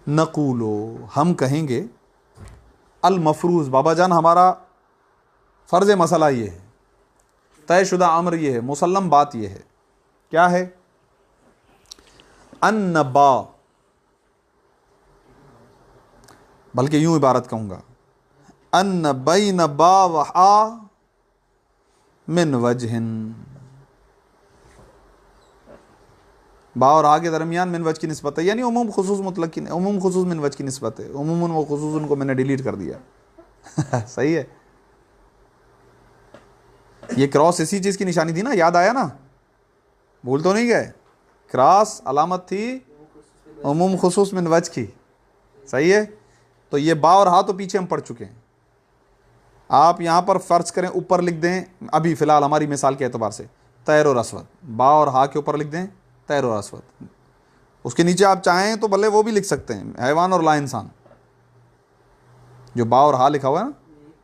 नक़ूलो, हम कहेंगे, अल मफरूज़, बाबा जान हमारा फ़र्ज़ मसला ये है, तयशुदा अम्र ये है, मुसल्लम बात ये है, क्या है, अन बा, बल्कि यूं इबारत कहूँगा, अन बैन बा व आ मिन वजहिन, बा और आ के दरमियान मिन वज की निस्बत है, यानी उमूम खुसूस मुतलक की, उमूम खुसूस मिन वज की निस्बत है। उमूमन व खुसूसन को मैंने डिलीट कर दिया सही है। ये क्रॉस इसी चीज़ की निशानी थी ना, याद आया ना, भूल तो नहीं गए। क्रॉस अलामत थी उमूम खुसूस मिन वज की, सही है। तो ये बा और हा तो पीछे हम पढ़ चुके हैं। आप यहाँ पर फ़र्ज़ करें ऊपर लिख दें, अभी फ़िलहाल हमारी मिसाल के एतबार से, तैर और अस्वद, बा और हा के ऊपर लिख दें तैर और अस्वद, उसके नीचे आप चाहें तो भले वो भी लिख सकते हैं, हैवान और ला इंसान, जो बा और हा लिखा हुआ है ना,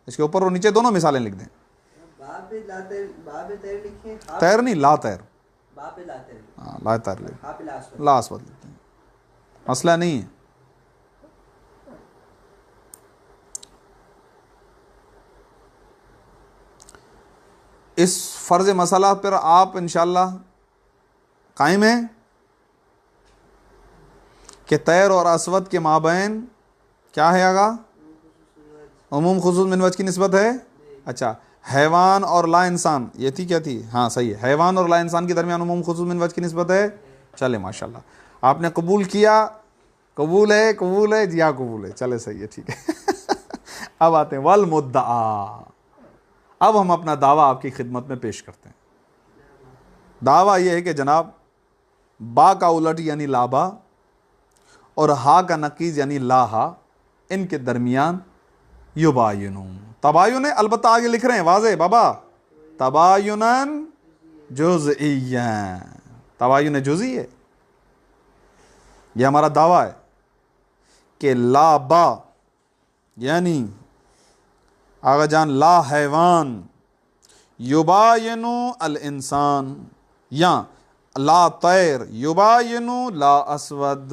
इसके ऊपर और नीचे दोनों मिसालें लिख दें। तैर नहीं, ला तैर, हाँ ला तैर लिख, ला अस्वद लिखते हैं, मसला नहीं है। इस फ़र्ज़ मसला पर आप इंशाअल्लाह कायम हैं कि तैर और अस्वद के माबैन क्या है आगा, उमूम खुसूस मिन वज की निस्बत है। अच्छा, हैवान और ला इंसान, ये थी क्या थी, हाँ सही है, हैवान और ला इंसान के दरमियान उमूम खुसूस मिन वज की निस्बत है। चले माशाल्लाह, आपने कबूल किया, कबूल है जी, हाँ कबूल है, चले सही है, ठीक है अब आते हैं वल मुद्दआ। अब हम अपना दावा आपकी खिदमत में पेश करते हैं। दावा यह है कि जनाब, बा का उलट यानी लाबा और हा का नकीज़ यानी लाहा, इनके दरमियान युबायुन, तबायुन है, अलबत्ता आगे लिख रहे हैं वाज़े बाबा, तबायुनन जुज़इय्यन, तबायुन जुज़ई है। यह हमारा दावा है कि लाबा यानी आगा जान ला हैवान, युबायनु अल इंसान, या ला तैर युबायनु ला अस्वद,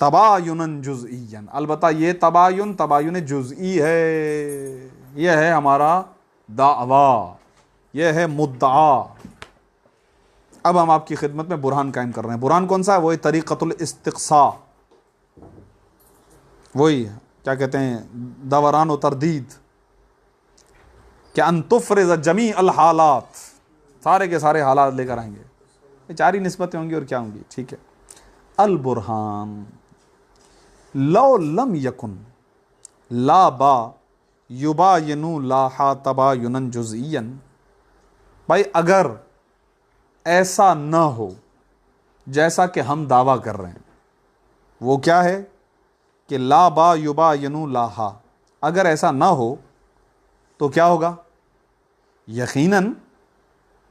तबायुनन जुज़इयन, अलबत्ता ये तबायुन जुज़ई है, ये है हमारा दावा, ये है मुद्दा। अब हम आपकी खिदमत में बुरहान कायम कर रहे हैं। बुरहान कौन सा है? वही तरीक़तुल इस्तिक़सा, वही क्या कहते हैं, दवरान व तरदीद, कि अन तुफ़रिज़ जमी अल हालात, सारे के सारे हालात लेकर आएंगे। ये चार ही निस्बतें होंगी और क्या होंगी, ठीक है। अल बुरहान लौ लम यकुन ला बा युबायिनु लाहा तबायुनन जुज़इयन, भाई अगर ऐसा न हो जैसा कि हम दावा कर रहे हैं, वो क्या है कि ला बा युबायिनु लाहा, अगर ऐसा ना हो तो क्या होगा? यकीनन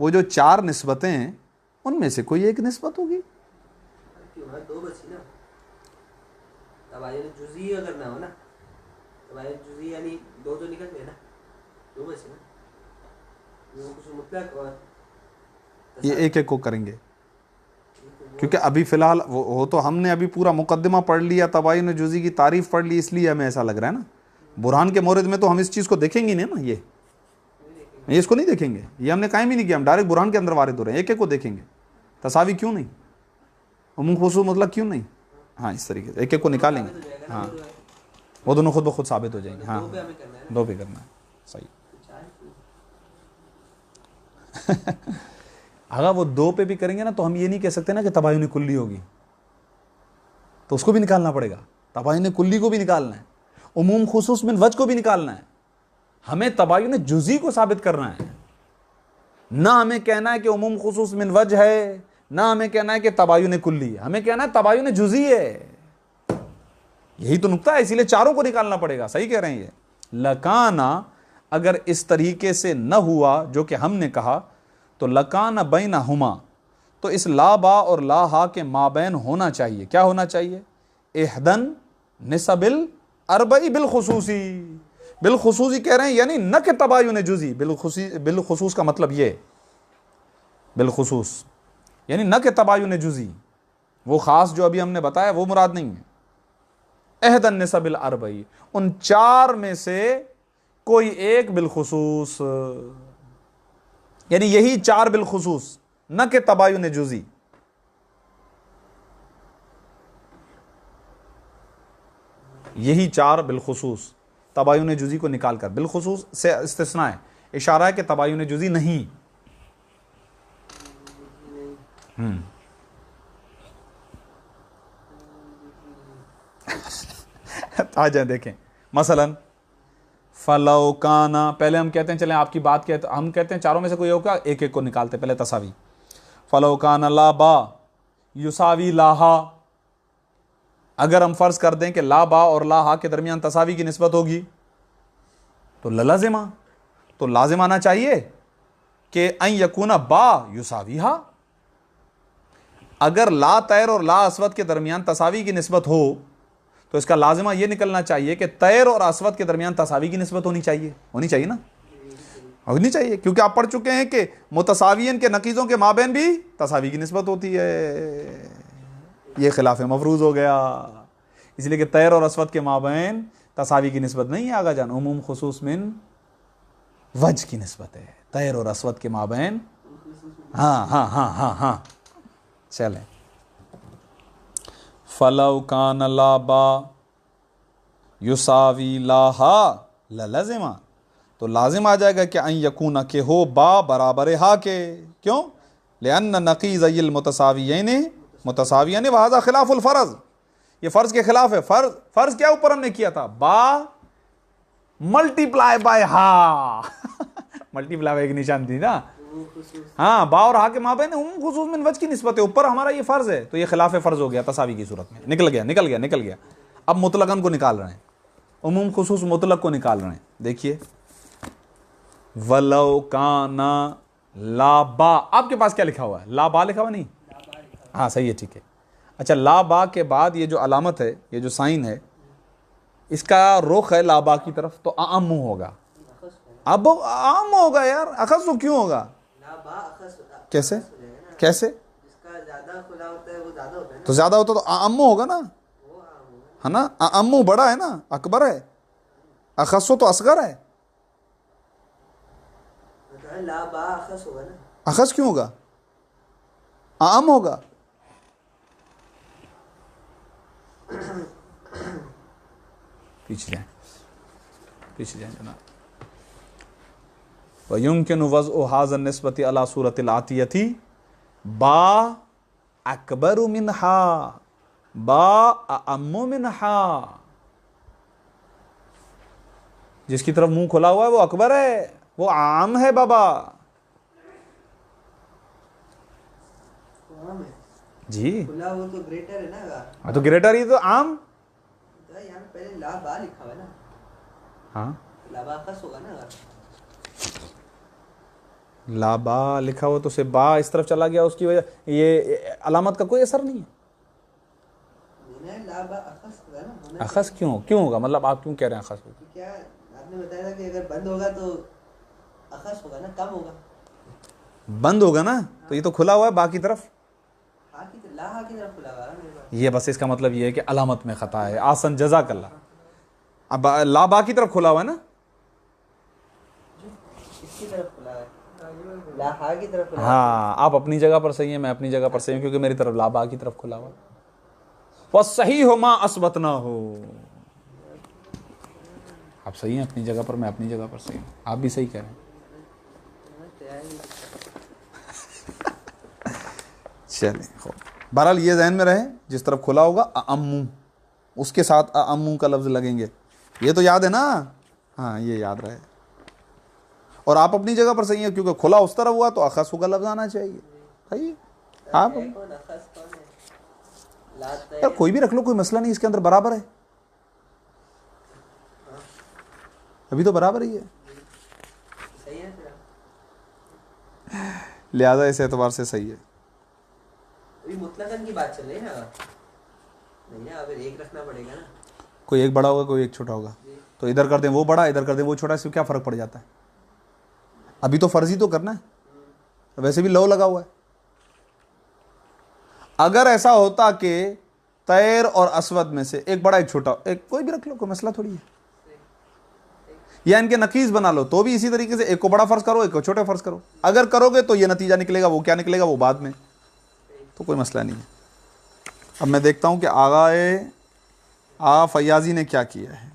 वो जो चार निस्बतें हैं उनमें से कोई एक निस्बत होगी। दो बची ना, तबायुन जुज़ई अगर ना हो ना, तबायुन जुज़ई यानी दो तो निकल गए ना, दो बचे ना, वो कुछ मुतलक और ये एक एक को करेंगे, क्योंकि अभी फ़िलहाल वो तो हमने अभी पूरा मुकद्दमा पढ़ लिया, तबायुन जुज़ई की तारीफ़ पढ़ ली, इसलिए हमें ऐसा लग रहा है ना। बुरहान के मोरद में तो हम इस चीज़ को देखेंगे नहीं ना, ये इसको नहीं देखेंगे, ये हमने कायम ही नहीं किया, हम डायरेक्ट बुरहान के अंदर वारिद हो रहे हैं, एक एक को देखेंगे। तसावी क्यों नहीं, उमुम खुसूस मतलब क्यों नहीं, हाँ इस तरीके से एक एक को निकालेंगे। हाँ वो दोनों खुद ब खुद साबित हो जाएंगे। हाँ दो पे करना है, सही। अगर वो दो पे भी करेंगे ना तो हम ये नहीं कह सकते ना कि तबायुन कुल्ली होगी, तो उसको भी निकालना पड़ेगा, तबायुन कुल्ली को भी निकालना है, उमूम खुसूस मिन वज को भी निकालना है। हमें तबायुन जुज़ई को साबित करना है, ना हमें कहना है कि उमूम खुसूस मिन वज है, ना हमें कहना है कि तबायुन कुल्ली है, हमें कहना है तबायुन जुज़ई है। यही तो नुक्ता है, इसीलिए चारों को निकालना पड़ेगा। सही कह रहे हैं ये। लकाना, अगर इस तरीके से न हुआ जो कि हमने कहा, तो लकाना बैनहुमा, तो इस ला बा और ला हा के माबैन होना चाहिए, क्या होना चाहिए? इहदन निसबिल अरबई बिलखुसूसी, बिलखुसूसी कह रहे हैं, यानी न के तबायुन जुज़ई, बिलखुसूस का मतलब ये, बिलखुसूस यानी न के तबायुन जुज़ई, वो ख़ास जो अभी हमने बताया वो मुराद नहीं है। एहदन निसबिल अरबई, उन चार में से कोई एक बिलखुसूस, यानी यही चार बिलखुसूस, न के तबायुन जुज़ई। यही चार बिलखुसूस, तबायुन जुज़ई को निकालकर, बिलखुसूस से इस्तिस्ना है, इशारा है कि तबायुन जुज़ई नहीं। आ जाए देखें, मसलन फलौ काना, पहले हम कहते हैं, चलें आपकी बात कहते, हम कहते हैं चारों में से कोई होगा, एक एक को निकालते पहले तसावी। फलौ काना ला बा युसावी लाहा, अगर हम फर्ज कर दें कि ला बा और ला हा के दरमियान तसावी की निस्बत होगी, तो लाजिमा, तो लाजिम आना चाहिए कि अन यकूना बा युसावी हा। अगर ला तैर और ला अस्वद के दरमियान तसावी की निस्बत हो, तो इसका लाजिमा यह निकलना चाहिए कि तैर और अस्वद के दरमियान तसावी की निस्बत होनी चाहिए ना, होनी चाहिए, क्योंकि आप पढ़ चुके हैं कि मुतसावियन के नकीज़ों के माबैन भी तसावी की निस्बत होती है। ये खिलाफ मफरूज हो गया, इसलिए कि तैर और अस्वद के माबैन तसावी की निस्बत नहीं है आगा जान, उमूम खुसूस मिन वज की निस्बत है, तैर और अस्वद के माबैन। हाँ हाँ हाँ हाँ हाँ, चलें। फलौ कान ला बा युसावी लाहा लाजिमा, तो लाजिम आ जाएगा कि अन यकूना के हो बा बराबर हा के, क्यों? लिअन्न नकीज़ मुतसावियैन वहाज़ा खिलाफुल फ़र्ज़, ये फ़र्ज़ के खिलाफ है। फ़र्ज़ क्या ऊपर हमने किया था? बा मल्टीप्लाई बाय हा मल्टीप्लाई बाय की निशान थी ना, हाँ, बा और हा के माबैन उम्म खुसूस मिन वज की निस्बत है, ऊपर हमारा ये फ़र्ज़ है, तो ये खिलाफ फ़र्ज़ हो गया तसावी की सूरत में। निकल गया। अब मुतलकन को निकाल रहे हैं, उम्म खुसूस मुतलक को निकाल रहे हैं। देखिए, वलौ काना ला बा, आपके पास क्या लिखा हुआ है? ला बा लिखा हुआ नहीं? हाँ सही है, ठीक है। अच्छा, ला बा के बाद ये जो अलामत है, ये जो साइन है, इसका रुख है ला बा की तरफ, तो आम होगा। अब आम होगा यार, अखस तो क्यों होगा? कैसे? जिसका ज्यादा खुला होता है वो ज्यादा होता है ना, तो ज्यादा होता तो आम होगा ना। वो है ना, अम्मू बड़ा है ना, अकबर है, अखस्सो तो असगर है। ला बा अखस होगा ना, अखस क्यों होगा, आम होगा। पीछे जाए, पीछे जाए जनाब। वयुमकिनु वज़्उ हाज़ा निस्बती अला सूरतिल आतियती बा अकबरु मिनहा बा अम्मु मिनहा। जिसकी तरफ मुंह खुला हुआ है वो अकबर है, वो आम है बाबा आम है जी। खुला वो तो ग्रेटर है ना। हाँ तो ग्रेटर ही तो आम। तो यहाँ पहले ला बा लिखा हुआ है ना। हाँ ला बा अखस होगा ना। ला बा लिखा हुआ तो से बा इस तरफ चला गया, उसकी वजह ये अलामत का कोई असर नहीं है। ला बा अखस होगा ना। अखस क्यों, क्यों होगा, मतलब आप क्यों कह रहे हैं अखस होगा? क्या आपने बताया था कि अगर बंद होगा तो अखस होगा ना, कम होगा। बंद होगा ना तो ये तो खुला हुआ है बाकी तरफ, हा की ला हा की तरफ खुला हुआ है मेरे पास। ये बस इसका मतलब ये है कि अलामत में खता है। आसन जज़ाकल्लाह। अब ला बा की तरफ खुला हुआ है ना, इसकी तरफ खुला है, ला हा की तरफ खुला है। हाँ आप अपनी जगह पर सही है, मैं अपनी जगह पर सही हूँ, क्योंकि मेरी तरफ ला बा की तरफ खुला हुआ है। वह सही हो माँ असबत ना हो, आप सही हैं अपनी जगह पर, मैं अपनी जगह पर सही हूँ, आप भी सही कह रहे हैं। चलिए बहरहाल ये ज़हन में रहे, जिस तरफ खुला होगा अम्मू, उसके साथ अम्मू का लफ्ज़ लगेंगे, ये तो याद है ना। हाँ ये याद रहे। और आप अपनी जगह पर सही है, क्योंकि खुला उस तरफ हुआ तो अखस का लफ्ज़ आना चाहिए। सही आप यार कोई भी रख लो, कोई मसला नहीं, इसके अंदर बराबर है, अभी तो बराबर ही है, सही है लिहाजा इस एतबार से सही है। अभी मुतलकन की बात चल रही है ना, नहीं ना, अगर एक रखना पड़ेगा ना। कोई एक बड़ा होगा कोई एक छोटा होगा, तो इधर कर दें वो बड़ा, इधर कर दें वो छोटा, इससे क्या फ़र्क पड़ जाता है? अभी तो फर्जी तो करना है, वैसे भी लो लगा हुआ है। अगर ऐसा होता कि तैर और असवद में से एक बड़ा एक छोटा, एक कोई भी रख लो, कोई मसला थोड़ी है, या इनके नकीज बना लो, तो भी इसी तरीके से एक को बड़ा फर्ज करो एक को छोटा फर्ज करो। अगर करोगे तो ये नतीजा निकलेगा, वो क्या निकलेगा वो बाद में, तो कोई मसला नहीं है। अब मैं देखता हूं कि आगाए आ फयाजी ने क्या किया है।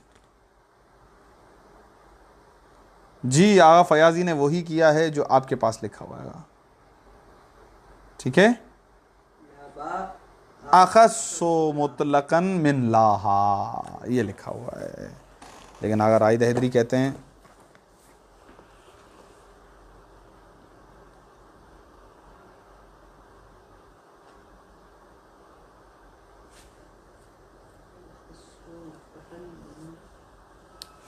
जी आगा फयाजी ने वही किया है जो आपके पास लिखा हुआ है, ठीक है। अखस्सो मुतलकन मिन लाहा ये लिखा हुआ है, लेकिन अगर राइद हैदरी कहते हैं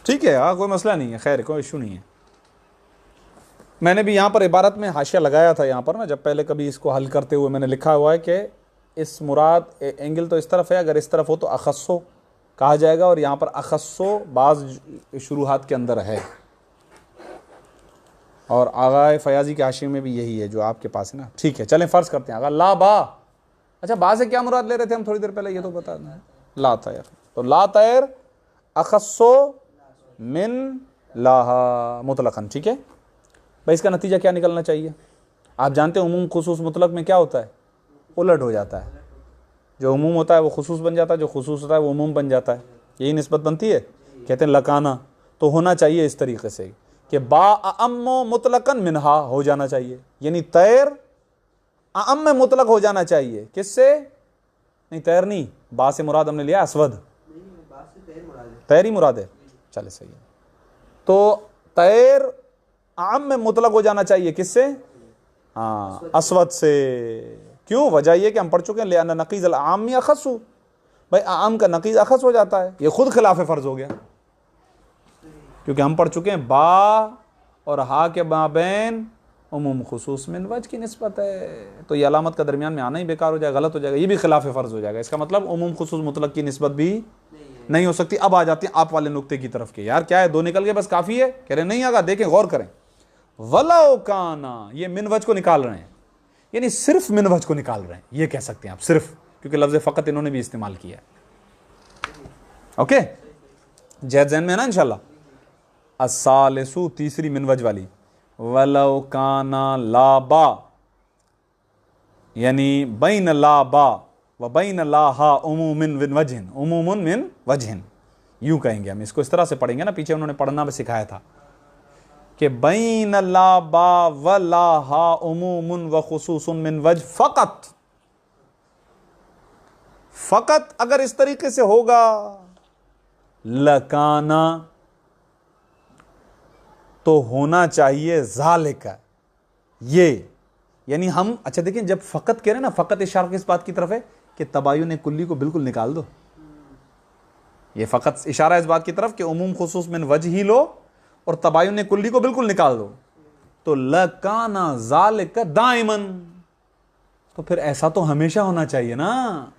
ठीक है, हाँ कोई मसला नहीं है, खैर कोई इशू नहीं है। मैंने भी यहाँ पर इबारत में हाशिया लगाया था, यहाँ पर ना जब पहले कभी इसको हल करते हुए मैंने लिखा हुआ है कि इस मुराद एंगल तो इस तरफ है, अगर इस तरफ हो तो अखस्सो कहा जाएगा, और यहाँ पर अखस्सो बाज़ शुरूहात के अंदर है, और आगाए फयाजी के हाशिए में भी यही है जो आपके पास है ना। ठीक है चलें फ़र्ज़ करते हैं, अगर ला बा, अच्छा बा से क्या मुराद ले रहे थे हम थोड़ी देर पहले, ये तो बता दें। ला तैर, तो ला तैर अखस्सो मिन लाहा मुतलकन, ठीक है भाई। इसका नतीजा क्या निकलना चाहिए? आप जानते हैं उमूम खुसूस मुतलक में क्या होता है, उलट हो जाता है। जो उमूम होता है वो खुसूस बन जाता है, जो खुसूस होता है वो उमूम बन जाता है, यही निस्बत बनती है। कहते हैं लकाना, तो होना चाहिए इस तरीके से कि बा अम्मो मुतलकन मिनहा हो जाना चाहिए, यानी तैर अम्म मुतलक हो जाना चाहिए। किससे? नहीं तैर नहीं, बा से मुराद हमने लिया असवद, तैर ही मुराद है, चले सही है। तो तैर आम में मुतलक हो जाना चाहिए, किससे? हाँ असवद से। क्यों? वजह यह कि हम पढ़ चुके हैं लिया नकीज़ अल आम या खसू, भाई आम का नकीज़ अखस हो जाता है, ये खुद खिलाफ फ़र्ज हो गया, क्योंकि हम पढ़ चुके हैं बा और हा के माबैन उमूम खुसूस मिन वज की निस्बत है, तो ये अलामत का दरमियान में आना ही बेकार हो जाएगा, गलत हो जाएगा, ये भी खिलाफ फ़र्ज हो जाएगा। इसका मतलब उमूम खुसूस मुतलक की निस्बत भी नहीं हो सकती। अब आ जाती है आप वाले नुक्ते की तरफ के, यार क्या है दो निकल गए बस काफ़ी है, कह रहे नहीं आगा, देखें गौर करें। वलाओ काना, ये मिन वज को निकाल रहे हैं, यानी सिर्फ मिन वज को निकाल रहे हैं, ये कह सकते हैं आप सिर्फ, क्योंकि लफ्ज़ फ़कत इन्होंने भी इस्तेमाल किया है। ओके, जैद ज़हन में है ना इंशाल्लाह। अस्सालिसु, तीसरी मिनवज वाली, वलौ काना लाबा, यानी बैन लाबा व बैन लाहा उमूमिन मिन वजहिन, उमूमुन मिन वजहिन, यूं कहेंगे हम इसको, इस तरह से पढ़ेंगे ना, पीछे उन्होंने पढ़ना भी सिखाया था कि बैन लाबा व लाहा उमूमुन व खुसूसन मिन वजह फकत, फकत अगर इस तरीके से होगा, लकाना तो होना चाहिए ज़ालिका, ये, यानी हम, अच्छा देखिए जब फ़कत कह रहे हैं ना, फ़कत इशारा किस बात की तरफ है कि तबायुन कुल्ली को बिल्कुल निकाल दो, ये फ़कत इशारा इस बात की तरफ कि उमूम खुसूस मिन वजह ही लो और तबायुन कुल्ली को बिल्कुल निकाल दो, तो लकाना ज़ालिका दाइमन, तो फिर ऐसा तो हमेशा होना चाहिए ना,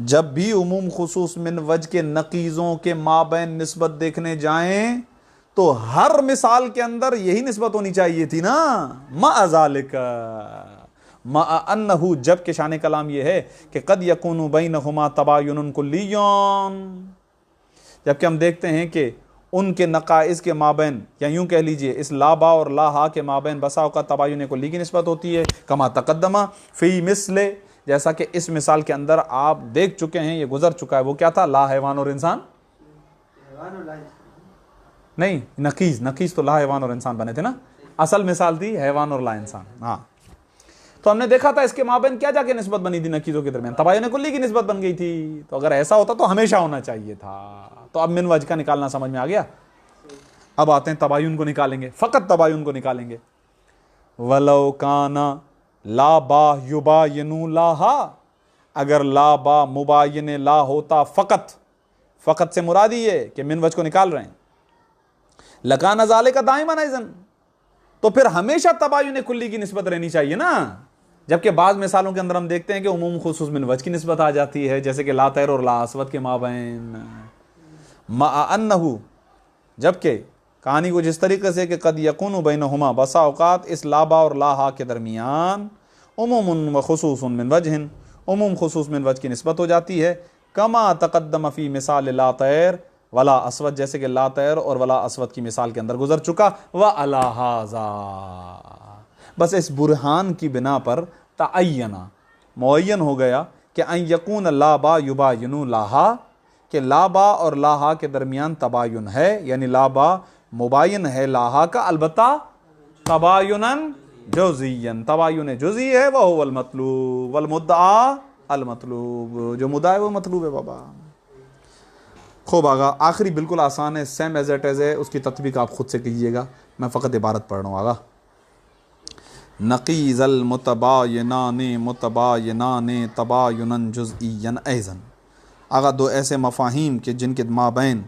जब भी उमूम खुसूस मिन वजह के नकीज़ों के माबैन निस्बत देखने जाएं तो हर मिसाल के अंदर यही निस्बत होनी चाहिए थी ना, मा ज़ालिका मा अन्नहु, जब के शान कलाम यह है कि कद यकूनु बैनहुमा तबायुनुन कुल्लियुन, जबकि हम देखते हैं कि उनके नकाइस के माबैन, या यूं कह लीजिए इस लाबा और लाहा के माबैन बसा का तबायुन कुल्ली की निस्बत होती है, कमा तकद्दमा फी मिसले, जैसा कि इस मिसाल के अंदर आप देख चुके हैं, ये गुजर चुका है, वो क्या था, ला हैवान और इंसान, नहीं नकीज, नकीज तो ला हैवान और इंसान बने थे ना, असल मिसाल थी हैवान और ला इंसान। हाँ, तो हमने देखा था इसके माबैन क्या जाके निस्बत बनी थी, नकीजों के दरमियान तबायुन कुल्ली की निस्बत बन गई थी, तो अगर ऐसा होता तो हमेशा होना चाहिए था। तो अब मिन वजह का निकालना समझ में आ गया। अब आते हैं तबायुन को निकालेंगे, फकत तबायुन को निकालेंगे। वलौ काना लाबा युबायिनु लाहा, अगर लाबा मुबायिन ला होता फकत, फकत से मुरादी ये कि मिन वजह को निकाल रहे हैं, लकाना ज़ालिका दाइमन अइज़न, तो फिर हमेशा तबायुन कुल्ली की निस्बत रहनी चाहिए ना, जबकि बाद मिसालों के अंदर हम देखते हैं कि उमूम खुसूस मिन वजह की निस्बत आ जाती है, जैसे कि ला तैर और ला अस्वद के माबैन, मा अन्नहु, जबकि कहानी कुछ इस तरीके से कि कद यकूनु बैनहुमा, बसा औकात इस लाबा और लाहा के दरमियान उमूमुन व खुसूसन मिन वजहिन, उमूम खुसूस मिन वजह की निस्बत हो जाती है, कमा तक़द्दम फ़ी मिसाल ला तैर वला अस्वद, जैसे कि ला तैर और वला अस्वद की मिसाल के अंदर गुजर चुका। व अला हाज़ा, बस इस बुरहान की बिना पर तअय्यना, मुअय्यन हो गया कि अन यकून लाबा युबायिनु लाहा, कि लाबा और लाहा के दरमियान तबायुन है, यानी लाबा मुबायिन है लाहा का, अलबत्ता तबायुनन जुज़ियन, तबायुन जुज़ी है, वह वल मतलूब वल मुद्दा अल मतलूब, जो मुद्दा है वो मतलूब है बाबा। खूब आगा, आखिरी बिल्कुल आसान है, सेम एज इट इज़ है, उसकी तत्वीक आप खुद से कीजिएगा, मैं फ़कत इबारत पढ़ रहा हूँ। आगा, नक़ीज़ल मुतबायिनाने मुतबायिनाने तबायुनन जुज़इयन ऐज़न, आगा दो ऐसे मफ़ाहीम के जिनके माबैन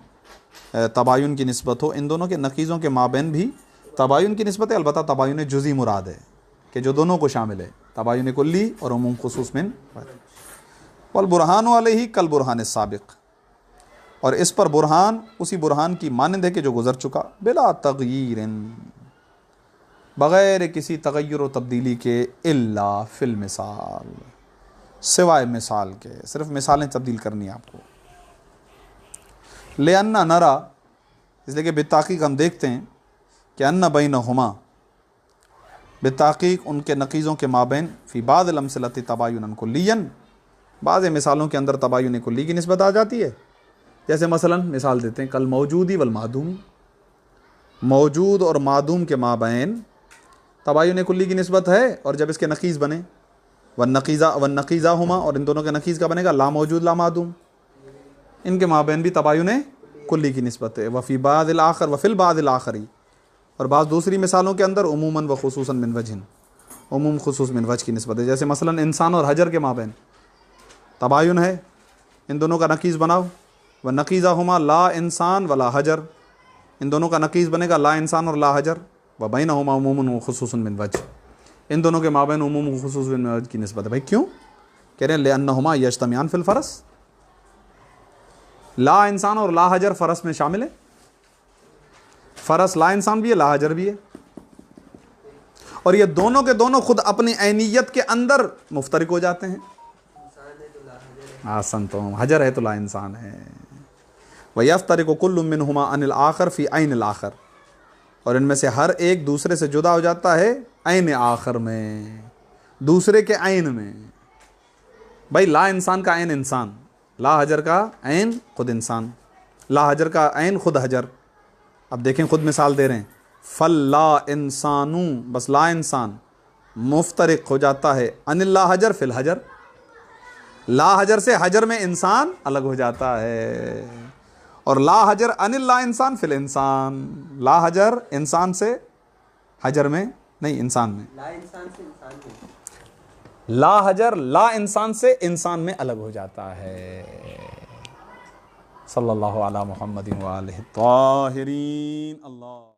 तबायुन की निस्बत हो, इन दोनों के नक़ीज़ों के माबैन भी तबायुन की निस्बत है, अलबत्ता तबायुन जुज़ी मुराद है कि जो दोनों को शामिल है, तबायुन कुल्ली और उमूम खुसूस मिन वल बुरहान अलैहि कल बुरहान साबिक़, और इस पर बुरहान उसी बुरहान की मानंद है कि जो गुजर चुका, बिला तग़यीरिन, बग़ैर किसी तग़य्युर व तब्दीली के, इल्ला फ़िल मिसाल, सिवाय मिसाल के, सिर्फ मिसालें तब्दील करनी है आपको। ले अन्ना नरा, इसलिए कि बिताक़ीक़ हम देखते हैं कि अन्ना बैनहुमा, बिताक़ीक़ उनके नक़ीज़ों के माबैन फ़ी बाज़िल अमसिलति तबायुनन कुल्लियन, बाज़ मिसालों के अंदर तबायुन कुल्ली की निस्बत आ जाती है, जैसे मसलन मिसाल देते हैं कल मौजूदी वल मादूमी, मौजूद और मादूम के माबैन तबायुन कुल्ली की निस्बत है, और जब इसके नक़ीज़ बने वन नक़ीज़ा हुमा, और इन दोनों के नक़ीज़ का बनेगा ला मौजूद ला मादूम, इनके माबैन भी तबायुन कुल्ली की निस्बत है। वफ़ी बाज़िल आखर वफ़िल बाज़िल आखरी, और बाज़ दूसरी मिसालों के अंदर उमूमन व खुसूसन मिन वजहिन, उमूम खुसूस मिन वजह की निस्बत है, जैसे मसलन इंसान और हजर के माबैन तबायुन है, इन दोनों का नक़ीज़ बनाओ, व नक़ीज़ा हुमा ला इंसान वला हजर, इन दोनों का नक़ीज़ बनेगा ला इंसान और ला हजर, व बैनहुमा उमूमुन व खुसूसन मिन वजह, इन दोनों के माबैन उमूम व खुसूस मिन वजह की निस्बत है। भाई क्यों कह रहे हैं, लिअन्नहुमा यज्तमियान फिल फ़रस, ला इंसान और ला हजर फ़रस में शामिल है, फ़रस ला इंसान भी है ला हजर भी है, और ये दोनों के दोनों खुद अपनी ऐनियत के अंदर मुफ्तरिक हो जाते हैं। आसन तो हजर है तो ला इंसान है। वयफ्तरिकु कुल्लु मिनहुमा अनिल आखर फ़ी ऐनिल आखर, और इनमें से हर एक दूसरे से जुदा हो जाता है ऐन आखर में, दूसरे के ऐन में। भाई ला इंसान का ऐन इंसान, ला हजर का ऐन खुद इंसान, ला हजर का ऐन खुद हजर। अब देखें खुद मिसाल दे रहे हैं, फल ला इंसानू, बस ला इंसान मुफ्तरिक हो जाता है अनिल ला हजर फिल हजर, ला हजर से हजर में इंसान अलग हो जाता है, और ला हजर अनिल ला इंसान फिल इंसान, ला हजर इंसान से हजर में नहीं, इंसान में, ला इंसान से इंसान में, ला हजर ला इंसान से इंसान में अलग हो जाता है। सल्लल्लाहु अला मुहम्मदिन व आलिहि ताहिरीन। अल्लाह।